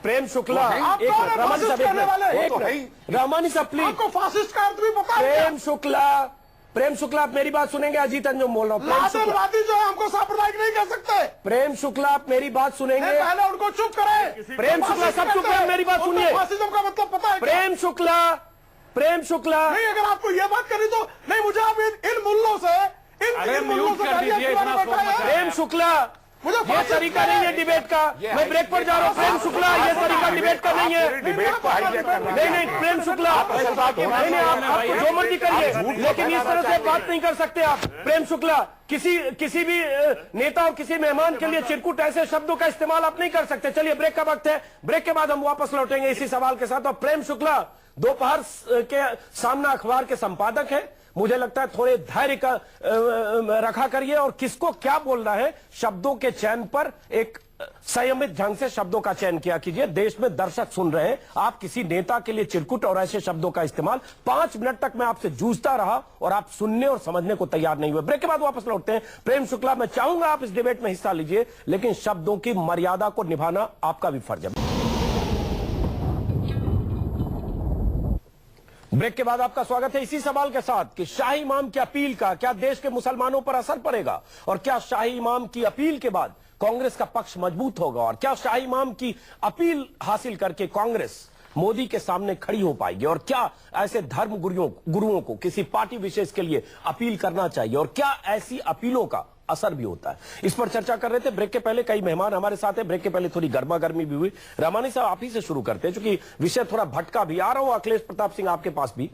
प्रेम शुक्ला एक मिनट रामानी साहब एक मिनट रामानी साहब प्लीज। आपको फासिस्ट का अर्थ भी पता है? प्रेम शुक्ला, प्रेम शुक्ला आप मेरी बात सुनेंगे? अजीत अंजुम बोल रहा हूँ। आतंकवादी जो है हमको सांप्रदायिक नहीं कह सकते। प्रेम शुक्ला आप मेरी बात सुनेंगे? पहले उनको चुप करें। प्रेम शुक्ला सब चुप करें, मेरी बात सुनिए। फासिज्म का मतलब पता है? प्रेम शुक्ला, प्रेम शुक्ला नहीं, अगर आपको ये बात करनी तो नहीं, मुझे आप इन मुल्लों से इन मुल्लों से प्रेम शुक्ला ये तरीका नहीं है डिबेट का। मैं ब्रेक पर जा रहा हूँ। प्रेम शुक्ला ये तरीका डिबेट का नहीं है। नहीं प्रेम शुक्ला नहीं आप जो मर्जी करिए, लेकिन इस तरह से बात नहीं कर सकते आप। प्रेम शुक्ला किसी भी नेता और किसी मेहमान के लिए चिरकुट ऐसे शब्दों का इस्तेमाल आप नहीं कर सकते। चलिए ब्रेक का वक्त है, ब्रेक के बाद हम वापस लौटेंगे इसी सवाल के साथ। और प्रेम शुक्ला दोपहर के सामना अखबार के संपादक है, मुझे लगता है थोड़े धैर्य का रखा करिए और किसको क्या बोलना है शब्दों के चयन पर एक संयमित ढंग से शब्दों का चयन किया कीजिए। देश में दर्शक सुन रहे हैं, आप किसी नेता के लिए चिरकुट और ऐसे शब्दों का इस्तेमाल 5 मिनट तक मैं आपसे जूझता रहा और आप सुनने और समझने को तैयार नहीं हुए। ब्रेक के बाद वापस लौटते हैं। प्रेम शुक्ला मैं चाहूंगा आप इस डिबेट में हिस्सा लीजिए, लेकिन शब्दों की मर्यादा को निभाना आपका भी फर्ज है। ब्रेक के बाद आपका स्वागत है इसी सवाल के साथ कि शाही इमाम की अपील का क्या देश के मुसलमानों पर असर पड़ेगा, और क्या शाही इमाम की अपील के बाद कांग्रेस का पक्ष मजबूत होगा, और क्या शाही इमाम की अपील हासिल करके कांग्रेस मोदी के सामने खड़ी हो पाएगी, और क्या ऐसे धर्म गुरुओं को किसी पार्टी विशेष के लिए अपील करना चाहिए, और क्या ऐसी अपीलों का असर भी होता है। इस पर चर्चा कर रहे थे। ब्रेक के पहले कई मेहमान हमारे साथ हैं। ब्रेक के पहले थोड़ी गर्मा गर्मी भी हुई। रामानी साहब आप ही से शुरू करते हैं, क्योंकि विषय थोड़ा भटका भी। आ रहा हूं अखिलेश प्रताप सिंह आपके पास भी।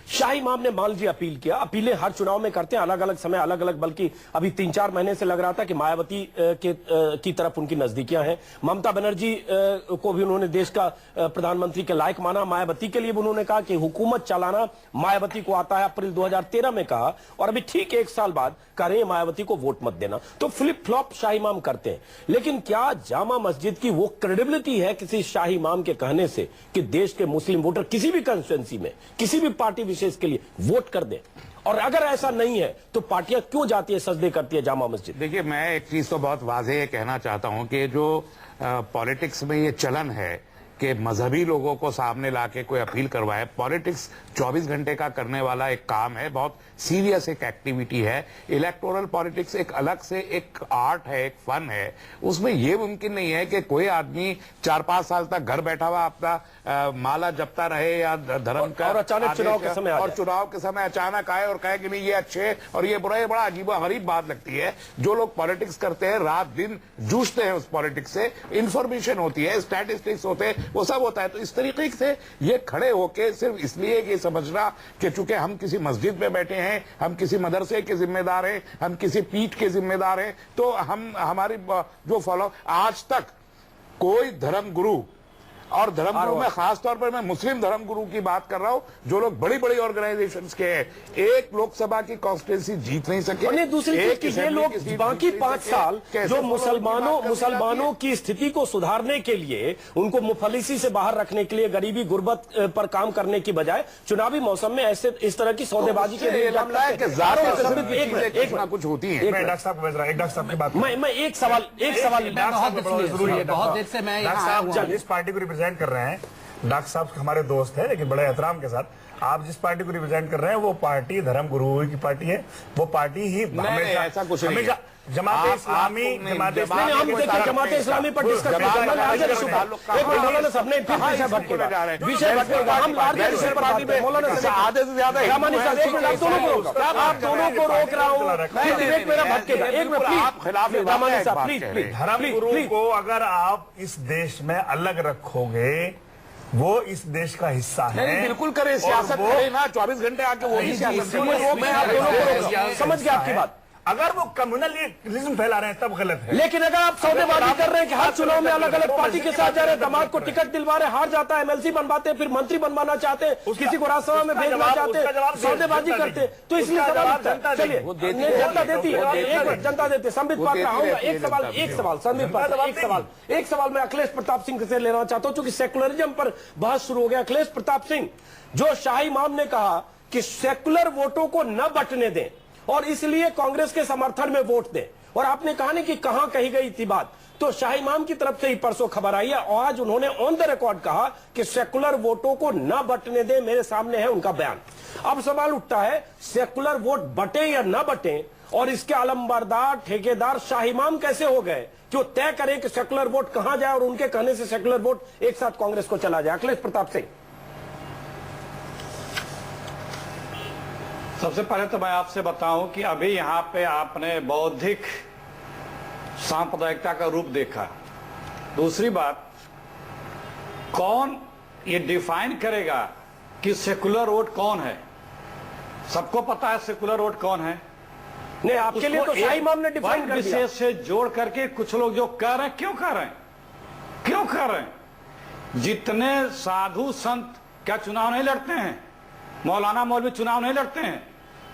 शाही इमाम ने मान लीजिए अपील किया, अपीलें हर चुनाव में करते हैं, अलग अलग समय अलग अलग, बल्कि अभी 3-4 महीने से लग रहा था कि मायावती की तरफ उनकी नजदीकियां हैं। ममता बनर्जी को भी उन्होंने देश का प्रधानमंत्री के लायक माना। मायावती के लिए भी उन्होंने कहा कि हुकूमत चलाना मायावती को आता है, अप्रैल 2013 में कहा, और अभी ठीक 1 साल बाद कह रहे हैं मायावती को वोट मत देना। तो फ्लिप फ्लॉप शाही इमाम करते हैं। लेकिन क्या जामा मस्जिद की वो क्रेडिबिलिटी है किसी शाही इमाम के कहने से कि देश के मुस्लिम वोटर किसी भी कंस्टिट्यूएंसी में किसी भी पार्टी विशेष के लिए वोट कर दे? और अगर ऐसा नहीं है तो पार्टियां क्यों जाती है, सजदे करती है जामा मस्जिद? देखिए, मैं एक चीज तो बहुत वाज़ेह कहना चाहता हूं कि जो पॉलिटिक्स में ये चलन है कि मजहबी लोगों को सामने लाके कोई अपील करवाए, पॉलिटिक्स 24 घंटे का करने वाला एक काम है, बहुत सीरियस एक एक्टिविटी है। इलेक्टोरल पॉलिटिक्स एक अलग से एक आर्ट है, एक फन है। उसमें यह मुमकिन नहीं है कि कोई आदमी 4-5 साल तक घर बैठा हुआ अपना माला जपता रहे या धर्म का, और अचानक चुनाव के समय और चुनाव के समय अचानक आए और कहे कि नहीं ये अच्छे और ये बुरा। ये बड़ा अजीब गरीब बात लगती है। जो लोग पॉलिटिक्स करते हैं रात दिन जूझते हैं उस पॉलिटिक्स से, इंफॉर्मेशन होती है, स्टैटिस्टिक्स होते हैं, वो सब होता है। तो इस तरीके से ये खड़े होके सिर्फ इसलिए कि समझना कि चूंकि हम किसी मस्जिद में बैठे हैं, हम किसी मदरसे के जिम्मेदार हैं, हम किसी पीठ के जिम्मेदार हैं, तो हम हमारी जो फॉलो, आज तक कोई धर्म गुरु और धर्मगुरु में खास तौर पर मैं मुस्लिम धर्मगुरु की बात कर रहा हूं, जो लोग बड़ी बड़ी ऑर्गेनाइजेशंस के हैं। एक लोकसभा की कॉन्स्टिट्यूंसी जीत नहीं सके। और दूसरी चीज कि ये लोग बाकी 5 साल जो मुसलमानों की स्थिति को सुधारने के लिए, उनको मुफलिसी से बाहर रखने के लिए, गरीबी गुर्बत पर काम करने की बजाय चुनावी मौसम में ऐसे इस तरह की सौदेबाजी के लिए कुछ होती है। डॉक्टर साहब भेज रहा है, डॉक्टर साहब की बात मैं एक सवाल बहुत देर से मैं जिस पार्टी को रिप्रेजेंट कर रहे हैं, डॉक्टर साहब हमारे दोस्त है लेकिन बड़े एहतराम के साथ, आप जिस पार्टी को रिप्रेजेंट कर रहे हैं वो पार्टी धर्मगुरु की पार्टी है। वो पार्टी ही ऐसा कुछ हमेशा जमात इस्लामी जमात इस्लामी पर डिस्कस आधे से ज्यादा आप दोनों को रोक रहा हूँ, मेरा भटकेगा। एक मिनट, धर्मगुरु को अगर आप इस देश में अलग रखोगे, वो इस देश का हिस्सा है। बिल्कुल करे, सियासत करे ना, 24 घंटे आके वो ही सियासत। मैं आप दोनों को रोक रहा हूं, समझ गया आपकी बात। अगर वो कम्युनलिज्म फैला रहे हैं तब गलत है। लेकिन अगर आप सौदेबाजी कर रहे हैं कि हर चुनाव में अलग अलग पार्टी के साथ जा रहे हैं, दामाद को टिकट दिलवा रहे, हार जाता है, एमएलसी बनवाते हैं, फिर मंत्री बनवाना चाहते हैं, किसी को राज्यसभा में भेजना चाहते हैं, सौदेबाजी करते हैं, तो इसलिए चलिए जनता देती है, जनता देती। संबित पात्र आऊंगा, एक सवाल संबित पात्र, एक सवाल मैं अखिलेश प्रताप सिंह से लेना चाहता हूं, क्योंकि सेकुलरिज्म पर बहस शुरू हो गया। अखिलेश प्रताप सिंह, जो शाही इमाम ने कहा कि सेकुलर वोटों को न बंटने दें और इसलिए कांग्रेस के समर्थन में वोट दें, और आपने कहा नहीं कि कहां कही गई थी बात, तो शाही इमाम की तरफ से ही परसों खबर आई है और आज उन्होंने ऑन द रिकॉर्ड कहा कि सेकुलर वोटों को न बंटने दें। मेरे सामने है उनका बयान। अब सवाल उठता है, सेकुलर वोट बटे या न बटे, और इसके अलंबरदार ठेकेदार शाही इमाम कैसे हो गए कि वो तय करें कि सेकुलर वोट कहां जाए और उनके कहने से सेकुलर वोट एक साथ कांग्रेस को चला जाए। अखिलेश प्रताप सिंह, सबसे पहले तो मैं आपसे बताऊं कि अभी यहां पे आपने बौद्धिक सांप्रदायिकता का रूप देखा। दूसरी बात, कौन ये डिफाइन करेगा कि सेकुलर वोट कौन है? सबको पता है सेकुलर वोट कौन है। नहीं, आपके लिए तो शाही इमाम ने डिफाइन कर दिया। विशेष से जोड़ करके कुछ लोग जो कर रहे हैं, क्यों कर रहे हैं? जितने साधु संत क्या चुनाव नहीं लड़ते हैं? मौलाना मौलवी चुनाव नहीं लड़ते हैं?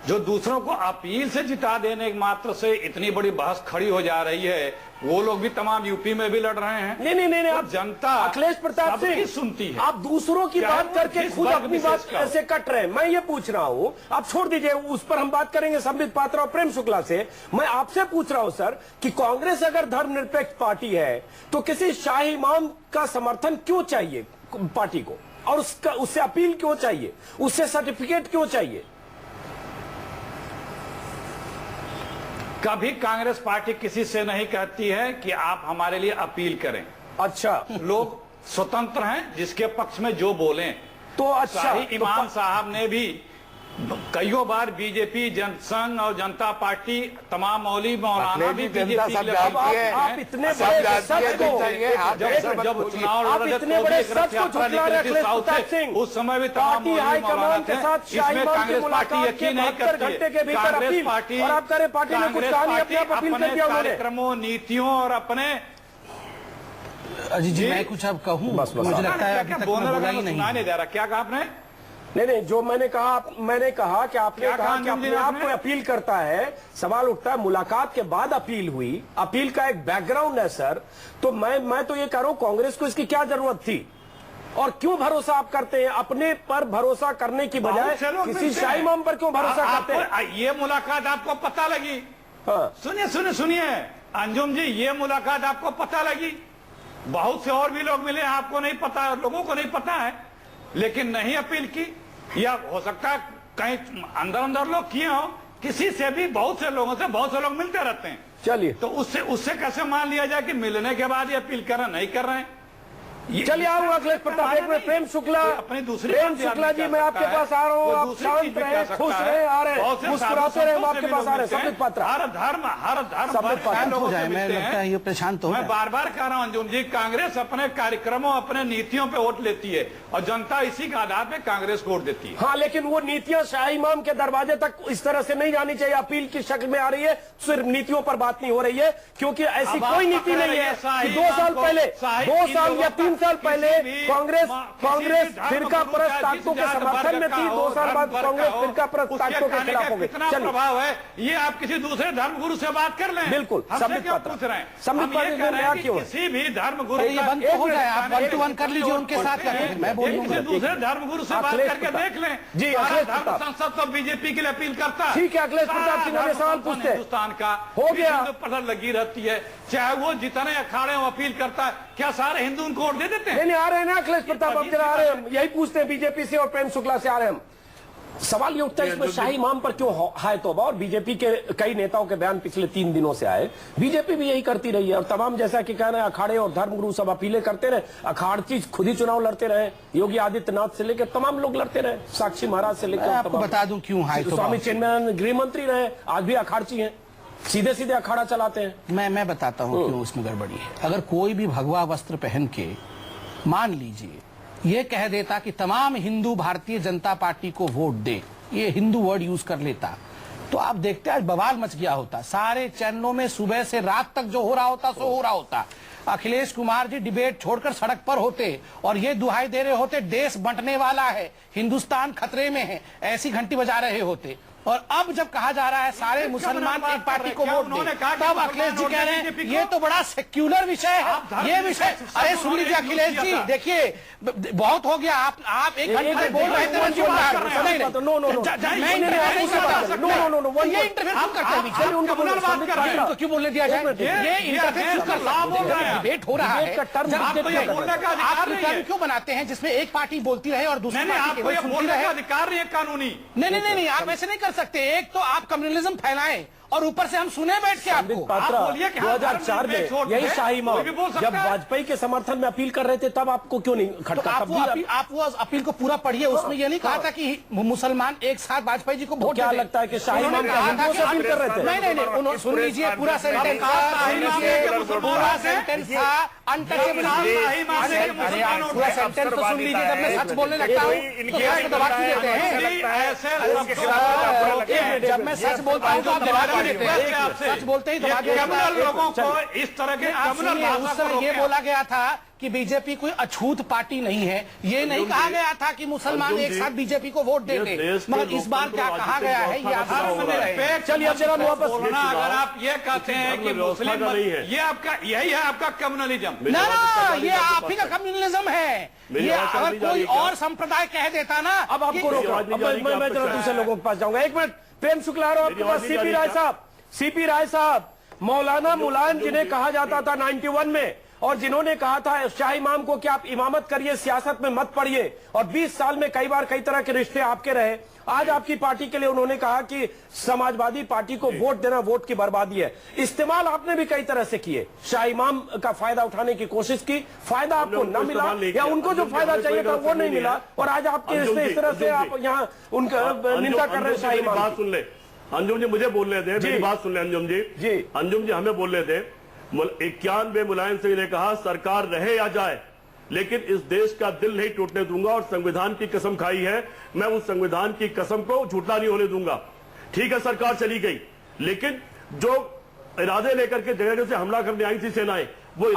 जो दूसरों को अपील से जिता देने मात्र से इतनी बड़ी बहस खड़ी हो जा रही है, वो लोग भी तमाम यूपी में भी लड़ रहे हैं। नहीं, आप जनता अखिलेश प्रताप सिंह सुनती है। आप दूसरों की बात करके खुद अपनी बात कैसे कट रहे हैं? मैं ये पूछ रहा हूं, आप छोड़ दीजिए, उस पर हम बात करेंगे संबित पात्रा और प्रेम शुक्ला से। मैं आपसे पूछ रहा हूं सर कि कांग्रेस अगर धर्मनिरपेक्ष पार्टी है तो किसी शाही इमाम का समर्थन क्यों चाहिए पार्टी को, और उससे अपील क्यों चाहिए, उससे सर्टिफिकेट क्यों चाहिए? कभी कांग्रेस पार्टी किसी से नहीं कहती है कि आप हमारे लिए अपील करें। अच्छा, लोग स्वतंत्र हैं, जिसके पक्ष में जो बोलें। तो अच्छा, शाही इमाम साहब ने भी कईयों बार बीजेपी, जनसंघ और जनता पार्टी, तमाम मौलवी मौलाना भी बीजेपी आप इतने बड़े सच को, जब चुनाव आप इतने बड़े सच को झुठला रहे अखिलेश प्रताप सिंह, उस समय भी तमाम पार्टी हाईकमान के साथ शाही इमाम की मुलाकात के 72 घंटे के भीतर अपील, और आप कह रहे पार्टी ने कुछ कहा नहीं, अपने आप अपील कर दिया उन्होंने। कार्यक्रमों, नीतियों और अपने अजीत जी, मैं कुछ अब कहूँ, मुझे लगता है अभी तक बोला ही नहीं दे रहा। क्या कहा आपने? नहीं, जो मैंने कहा कि आपने कहा कि अपने आप को अपील करता है। सवाल उठता है, मुलाकात के बाद अपील हुई, अपील का एक बैकग्राउंड है सर। तो मैं तो ये कह रहा हूं, कांग्रेस को इसकी क्या जरूरत थी, और क्यों भरोसा आप करते हैं? अपने पर भरोसा करने की बजाय किसी शाही इमाम पर क्यों भरोसा करते हैं? ये मुलाकात आपको पता लगी? सुनिए अंजुम जी, ये मुलाकात आपको पता लगी? बहुत से और भी लोग मिले, आपको नहीं पता, लोगों को नहीं पता है, लेकिन नहीं अपील की। या हो सकता है कहीं अंदर लोग किए हो, किसी से भी, बहुत से लोगों से बहुत से लोग मिलते रहते हैं। चलिए, तो उससे कैसे मान लिया जाए कि मिलने के बाद ये अपील कर रहे, नहीं कर रहे हैं? चलिए आओ अखिलेश प्रताप, एक में प्रेम शुक्ला, अपनी दूसरी प्रेम शुक्ला जी, मैं आपके पास आ रहा हूँ, आप शांत रहे, खुश रहे, आ रहे, मुस्कुराते रहे, हम आपके पास आ रहे। संबित पात्रा, हर धर्म हो जाए, मैं लगता है ये परेशान तो मैं बार बार कह रहा हूँ अंजुम जी, कांग्रेस अपने कार्यक्रमों, अपने नीतियों पे वोट लेती है और जनता इसी के आधार पे कांग्रेस को वोट देती है। हाँ, लेकिन वो नीतियां शाही इमाम के दरवाजे तक इस तरह से नहीं जानी चाहिए, अपील की शक्ल में आ रही है। सिर्फ नीतियों पर बात नहीं हो रही है, क्योंकि ऐसी कोई नीति नहीं है कि 2 साल पहले, 2 साल या 3 5 साल पहले कांग्रेस फिरका परस्त ताकतों के समर्थन में थी, 2 साल बाद कांग्रेस फिरका परस्त ताकतों के खिलाफ हो गई। कितना प्रभाव है ये आप किसी दूसरे धर्मगुरु से बात कर लें। बिल्कुल, संबित पूछ रहे हैं, किसी भी धर्मगुरु ये बंद हो जाए, आप 1 to 1 कर लीजिए उनके साथ, मैं बोलूंगा दूसरे धर्मगुरु से बात करके देख लें। जी, धर्म संसद तो बीजेपी के लिए अपील करता है। ठीक है, अखिलेश प्रताप सिंह हमें सवाल पूछते हैं, हिंदुस्तान का हो गया पकड़ लगी रहती है, चाहे वो जितने अखाड़े वो अपील करता है, क्या सारे हिंदू उनको वोट दे देते हैं? नहीं आ रहे हैं ना अखिलेश प्रताप, अब जरा आ रहे हैं, यही पूछते हैं बीजेपी से और प्रेम शुक्ला से आ रहे हैं हम। सवाल ये उठता है इसमें शाही इमाम पर क्यों हाय तौबा, और बीजेपी के कई नेताओं के बयान पिछले 3 दिनों से आए, बीजेपी भी यही करती रही है और तमाम जैसा कि कह रहे हैं अखाड़े और धर्मगुरु सब अपीलें करते रहे, अखाड़ची खुद ही चुनाव लड़ते रहे, योगी आदित्यनाथ से लेकर तमाम लोग लड़ते रहे, साक्षी महाराज से लेकर आपको बता दूं क्यों हाय तौबा, स्वामी चिन्मयानंद गृह मंत्री रहे, आज भी अखाड़ची हैं, सीधे सीधे अखाड़ा चलाते हैं। मैं बताता हूँ क्यों उसमें गड़बड़ी है। अगर कोई भी भगवा वस्त्र पहन के मान लीजिए ये कह देता कि तमाम हिंदू भारतीय जनता पार्टी को वोट दे, ये हिंदू वर्ड यूज कर लेता, तो आप देखते आज बवाल मच गया होता, सारे चैनलों में सुबह से रात तक जो हो रहा होता सो हो रहा होता। अखिलेश कुमार जी डिबेट छोड़कर सड़क पर होते और ये दुहाई दे रहे होते देश बंटने वाला है, हिंदुस्तान खतरे में है, ऐसी घंटी बजा रहे होते। और अब जब कहा जा रहा है सारे मुसलमान एक पार्टी को वोट दें, तब अखिलेश जी कह रहे हैं ये तो बड़ा सेक्युलर विषय है, ये विषय। अरे सुन लीजिए अखिलेश जी, देखिए बहुत हो गया, आप 1 घंटे बोल रहे थे, ये इंटरफेयर क्यों बोलने दिया जाए, ये इंटरफेयर डिबेट हो रहा है, आप क्यों बनाते हैं जिसमें एक पार्टी बोलती रहे और दूसरी पार्टी बोलती रहे? अधिकार नहीं है कानूनी। नहीं, आप ऐसे नहीं कर सकते। एक तो आप कम्युनलिज्म फैलाएं और ऊपर से हम सुने बैठ के आपको। 2004 में यही शाही इमाम जब वाजपेयी के समर्थन में अपील कर रहे थे, तब आपको क्यों नहीं खटका? आप वो अपील को पूरा पढ़िए, उसमें ये नहीं कहा था कि मुसलमान एक साथ वाजपेयी जी को वोट। क्या लगता है कि शाही इमाम अपील कर रहे थे? नहीं, सुन लीजिए पूरा सेंटेंस, पूरा सेंटेंस था अनटचेबल। पूरा सेंटेंस तो सुन लीजिए, जब मैं सच बोलने लगता हूँ तो दबा देते हैं। जब मैं सच बोलता हूँ तो आप दबा देते हैं, सच बोलते ही दबा देते हैं लोगों को। इस तरह के उस समय ये बोला गया था कि बीजेपी कोई अछूत पार्टी नहीं है, ये नहीं कहा गया था कि मुसलमान एक साथ बीजेपी को वोट देंगे, मगर इस बार क्या कहा गया है ये आप समझ रहे हैं। चलिए अब जरा वापस, अगर आप ये कहते हैं कि मुस्लिम ये आपका यही है आपका कम्युनलिज्म, ना ये आप ही का कम्युनलिज्म है। ये अगर कोई और संप्रदाय कह देता ना। अब आपको मैं जरा दूसरे लोगों के पास जाऊंगा। 1 मिनट, प्रेम शुक्ला आपके पास। सीपी राय साहब, मौलाना मुलायम जिन्हें कहा जाता था 91 में, और जिन्होंने कहा था शाही इमाम को कि आप इमामत करिए, सियासत में मत पड़िए, और 20 साल में कई बार कई तरह के रिश्ते आपके रहे, आज आपकी पार्टी के लिए उन्होंने कहा कि समाजवादी पार्टी को वोट देना वोट की बर्बादी है। इस्तेमाल आपने भी कई तरह से किए, शाही इमाम का फायदा उठाने की कोशिश की, फायदा आपको न मिला या उनको जो फायदा चाहिए था वो नहीं मिला, और आज आपके रिश्ते इस तरह से आप यहाँ उनका निंदा कर रहे हैं शाही इमाम। बात सुन ले अंजुम जी, मुझे बोलने दे, मेरी बात सुन ले अंजुम जी। अंजुम जी हमें बोलने दे। 91 मुलायम सिंह ने कहा सरकार रहे या जाए, लेकिन इस देश का दिल नहीं टूटने दूंगा, और संविधान की कसम खाई है, मैं उस संविधान की कसम को झूठा नहीं होने दूंगा। ठीक है, सरकार चली गई, लेकिन जो इरादे लेकर के जगह से हमला करने आई थी सेनाएं, वो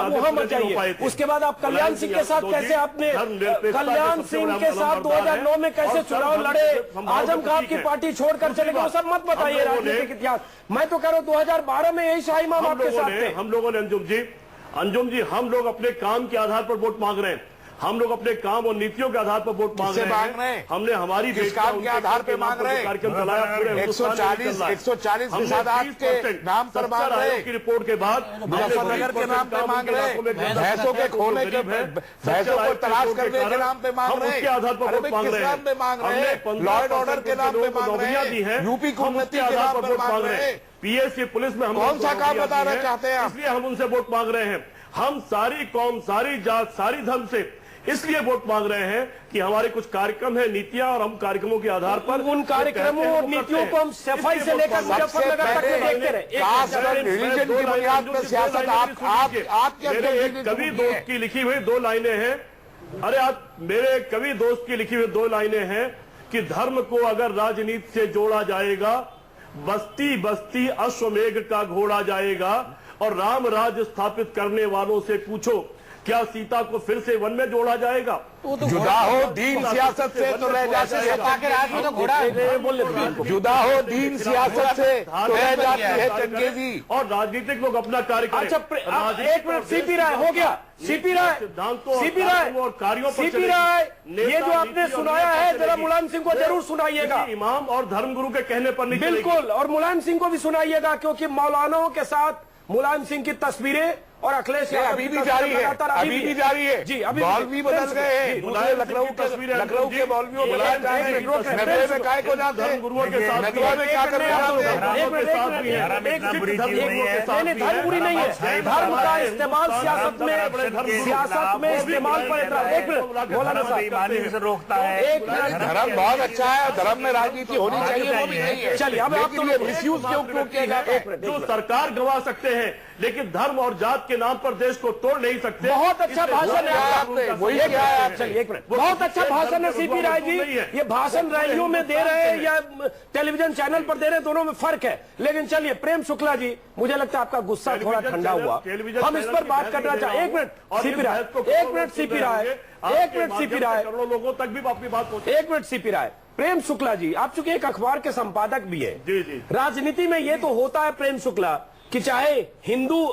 चाहिए। उसके बाद आप कल्याण सिंह के साथ कैसे आपने कल्याण सिंह के साथ 2009 में कैसे चुनाव लड़े, आजम खान की पार्टी छोड़कर चले गए, वो सब मत बताइए राजनीतिक इतिहास। मैं तो कह रहा हूँ 2012 में यही शाही इमाम आपके साथ थे। हम लोगों ने अंजुम जी हम लोग अपने काम के आधार पर वोट मांग रहे हैं, हम लोग अपने काम और नीतियों के आधार पर वोट मांग रहे हैं। हमने हमारी काम के आधार पर मांग रहे हैं, कार्यक्रम चलाया पूरे 140 विवादात के नाम पर मांग रहे हैं, की रिपोर्ट के बाद मुजफ्फरनगर के नाम पे मांग रहे हैं, भैंसों के खोने के भैंसों को तलाश करने के नाम पे मांग रहे हैं, उसके आधार पर वोट मांग रहे हैं, लॉ एंड ऑर्डर के नाम पे मांग रहे हैं, यूपी को उन्नति के नाम पर मांग रहे हैं, पीएससी पुलिस में हम कौन सा काम बताना चाहते हैं, इसलिए हम उनसे वोट मांग रहे हैं। हम सारी कौम, सारी जात, सारी धर्म से इसलिए वोट मांग रहे हैं कि हमारे कुछ कार्यक्रम है, नीतियां, और हम कार्यक्रमों के आधार पर उन कार्यक्रमों और नीतियों को हम सफाई से लेकर मुजफ्फरनगर तक देखते रहे। रिलीजन की बुनियाद पर सियासत आपके कवि दोस्त की लिखी हुई 2 लाइनें हैं। अरे आप मेरे कवि दोस्त की लिखी हुई 2 लाइनें हैं कि धर्म को अगर राजनीति से जोड़ा जाएगा, बस्ती बस्ती अश्वमेघ का घोड़ा जाएगा, और राम राज स्थापित करने वालों से पूछो क्या सीता को फिर से वन में जोड़ा जाएगा? जुदा हो दीन सियासत से तो रह जाती है, जुदा हो दीन सियासत से तो रह जाती है चंगेजी। और राजनीतिक लोग अपना कार्य करें। अच्छा एक मिनट, सीपी राय हो गया, सीपी राय और कार्यों पर सीपी राय, ये जो आपने सुनाया है जरा मुलायम सिंह को जरूर सुनाइएगा। इमाम और धर्मगुरु के कहने पर नहीं, बिल्कुल, और मुलायम सिंह को भी सुनाइएगा, क्योंकि मौलानाओं के साथ मुलायम सिंह की तस्वीरें और अखिलेश अभी भी जारी है, अभी भी जारी है जी। अभी मौलवी बदल गए हैं, दूसरे लखनऊ के मौलवियों बदल जाते हैं, नदवे में काय को जाते हैं, गुरुओं के साथ नदवा में क्या कर जाते हैं। धर्म बुरी नहीं है, धर्म का इस्तेमाल सियासत में इस्तेमाल पर एक मिनट मौलाना साहब रोकता है। एक मिनट, धर्म बहुत अच्छा है, धर्म में राजनीति होनी चाहिए, वो भी नहीं है। चलिए अब आप तो मिसयूज क्यों किया जाए? जो सरकार गवा सकते हैं, लेकिन धर्म और जात के नाम पर देश को तोड़ नहीं सकते। बहुत अच्छा भाषण है आपने, वही क्या है? चलिए एक मिनट, बहुत अच्छा भाषण है सीपी राय जी। ये भाषण रैलियों में दे रहे हैं या टेलीविजन चैनल पर दे रहे हैं, दोनों में फर्क है। लेकिन चलिए प्रेम शुक्ला जी, मुझे लगता है आपका गुस्सा थोड़ा ठंडा हुआ, हम इस पर बात करना चाहें। एक मिनट सीपी राय, एक मिनट सीपी राय, एक मिनट सीपी राय, करोड़ों लोगों तक भी अपनी बात पहुंचे। एक मिनट सीपी राय। प्रेम शुक्ला जी, आप चूंकि एक अखबार के संपादक भी है, राजनीति में ये तो होता है प्रेम शुक्ला कि चाहे हिंदू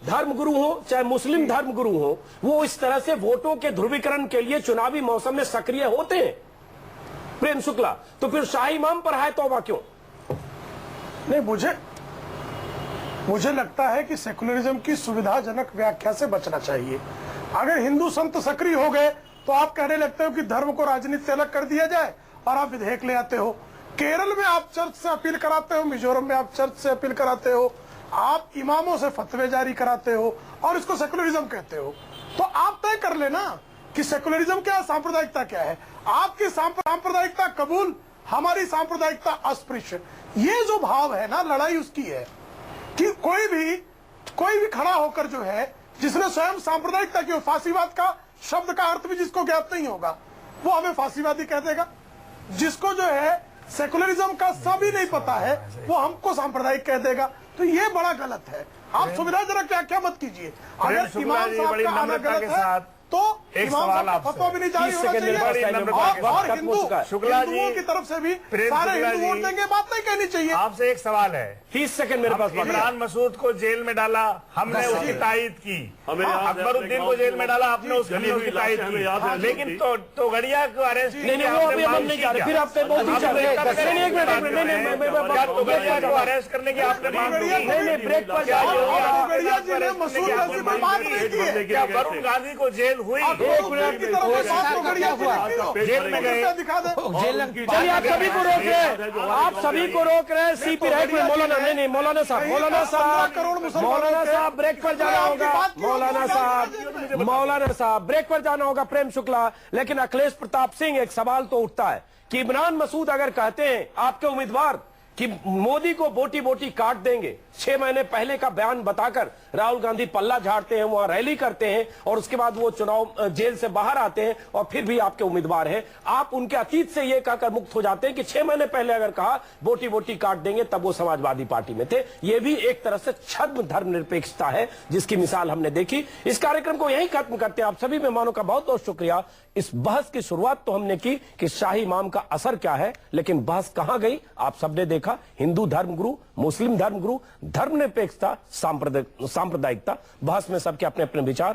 धर्मगुरु हो चाहे मुस्लिम धर्मगुरु हो, वो इस तरह से वोटों के ध्रुवीकरण के लिए चुनावी मौसम में सक्रिय होते हैं। प्रेम शुक्ला, तो फिर शाही इमाम पर है तौबा क्यों? नहीं, मुझे लगता है कि सेकुलरिज्म की सुविधाजनक व्याख्या से बचना चाहिए। अगर हिंदू संत सक्रिय हो गए तो आप कहने लगते हो कि धर्म को राजनीति से अलग कर दिया जाए और आप विधेयक ले आते हो। केरल में आप चर्च से अपील कराते हो, मिजोरम में आप चर्च से अपील कराते हो, आप इमामों से फतवे जारी कराते हो और इसको सेकुलरिज्म कहते हो। तो आप तय कर लेना कि सेकुलरिज्म क्या है, सांप्रदायिकता क्या है। आपकी सांप्रदायिकता कबूल, हमारी सांप्रदायिकता अस्पृश्य। ये जो भाव है ना, लड़ाई उसकी है कि कोई भी खड़ा होकर जो है, जिसने स्वयं सांप्रदायिकता की, फांसीवाद का शब्द का अर्थ भी जिसको ज्ञात नहीं होगा वो हमें फांसीवादी कह देगा। जिसको जो है सेकुलरिज्म का सभी नहीं पता है वो हमको सांप्रदायिक कह देगा। तो ये बड़ा गलत है। आप सुविधाजनक व्याख्या मत कीजिए। अगर इमाम साहब का आना गलत है तो इमाम साहब का फतवा भी नहीं जारी होना चाहिए और हिंदुओं की तरफ से भी सारे हिंदू वोट देंगे, बात नहीं कहनी चाहिए। आपसे एक सवाल है, 30 सेकंड मेरे पास। इमरान मसूद को जेल में डाला, हमने उसकी तायद की। अकबरुद्दीन को जेल में डाला, आपने उसकी तायद की। लेकिन तोगड़िया को अरेस्ट फिर आपसे अरेस्ट करने की आपने ब्रेक पर वरुण गांधी को जेल हुई, जेल में गए, चलिए आप सभी को रोक रहे हैं, आप सभी को रोक रहे हैं। सीपी राय में मौलाना, नहीं मौलाना साहब ब्रेक पर जाना होगा, मौलाना साहब ब्रेक पर जाना होगा। प्रेम शुक्ला, लेकिन अखिलेश प्रताप सिंह, एक सवाल तो उठता है कि इमरान मसूद अगर कहते हैं आपके उम्मीदवार कि मोदी को बोटी बोटी काट देंगे, 6 महीने पहले का बयान बताकर राहुल गांधी पल्ला झाड़ते हैं, वहां रैली करते हैं और उसके बाद वो चुनाव जेल से बाहर आते हैं और फिर भी आपके उम्मीदवार हैं, आप उनके अतीत से ये कहकर मुक्त हो जाते हैं कि 6 महीने पहले अगर कहा बोटी बोटी काट देंगे तब वो समाजवादी पार्टी में थे। ये भी एक तरह से छद्म धर्मनिरपेक्षता है जिसकी मिसाल हमने देखी। इस कार्यक्रम को यही खत्म करते हैं। आप सभी मेहमानों का बहुत बहुत शुक्रिया। इस बहस की शुरुआत तो हमने की कि शाही इमाम का असर क्या है, लेकिन बहस कहां गई आप सबने देखा। हिंदू धर्मगुरु, मुस्लिम धर्मगुरु, धर्मनिरपेक्षता, सांप्रदायिकता, बहस में सबके अपने अपने विचार।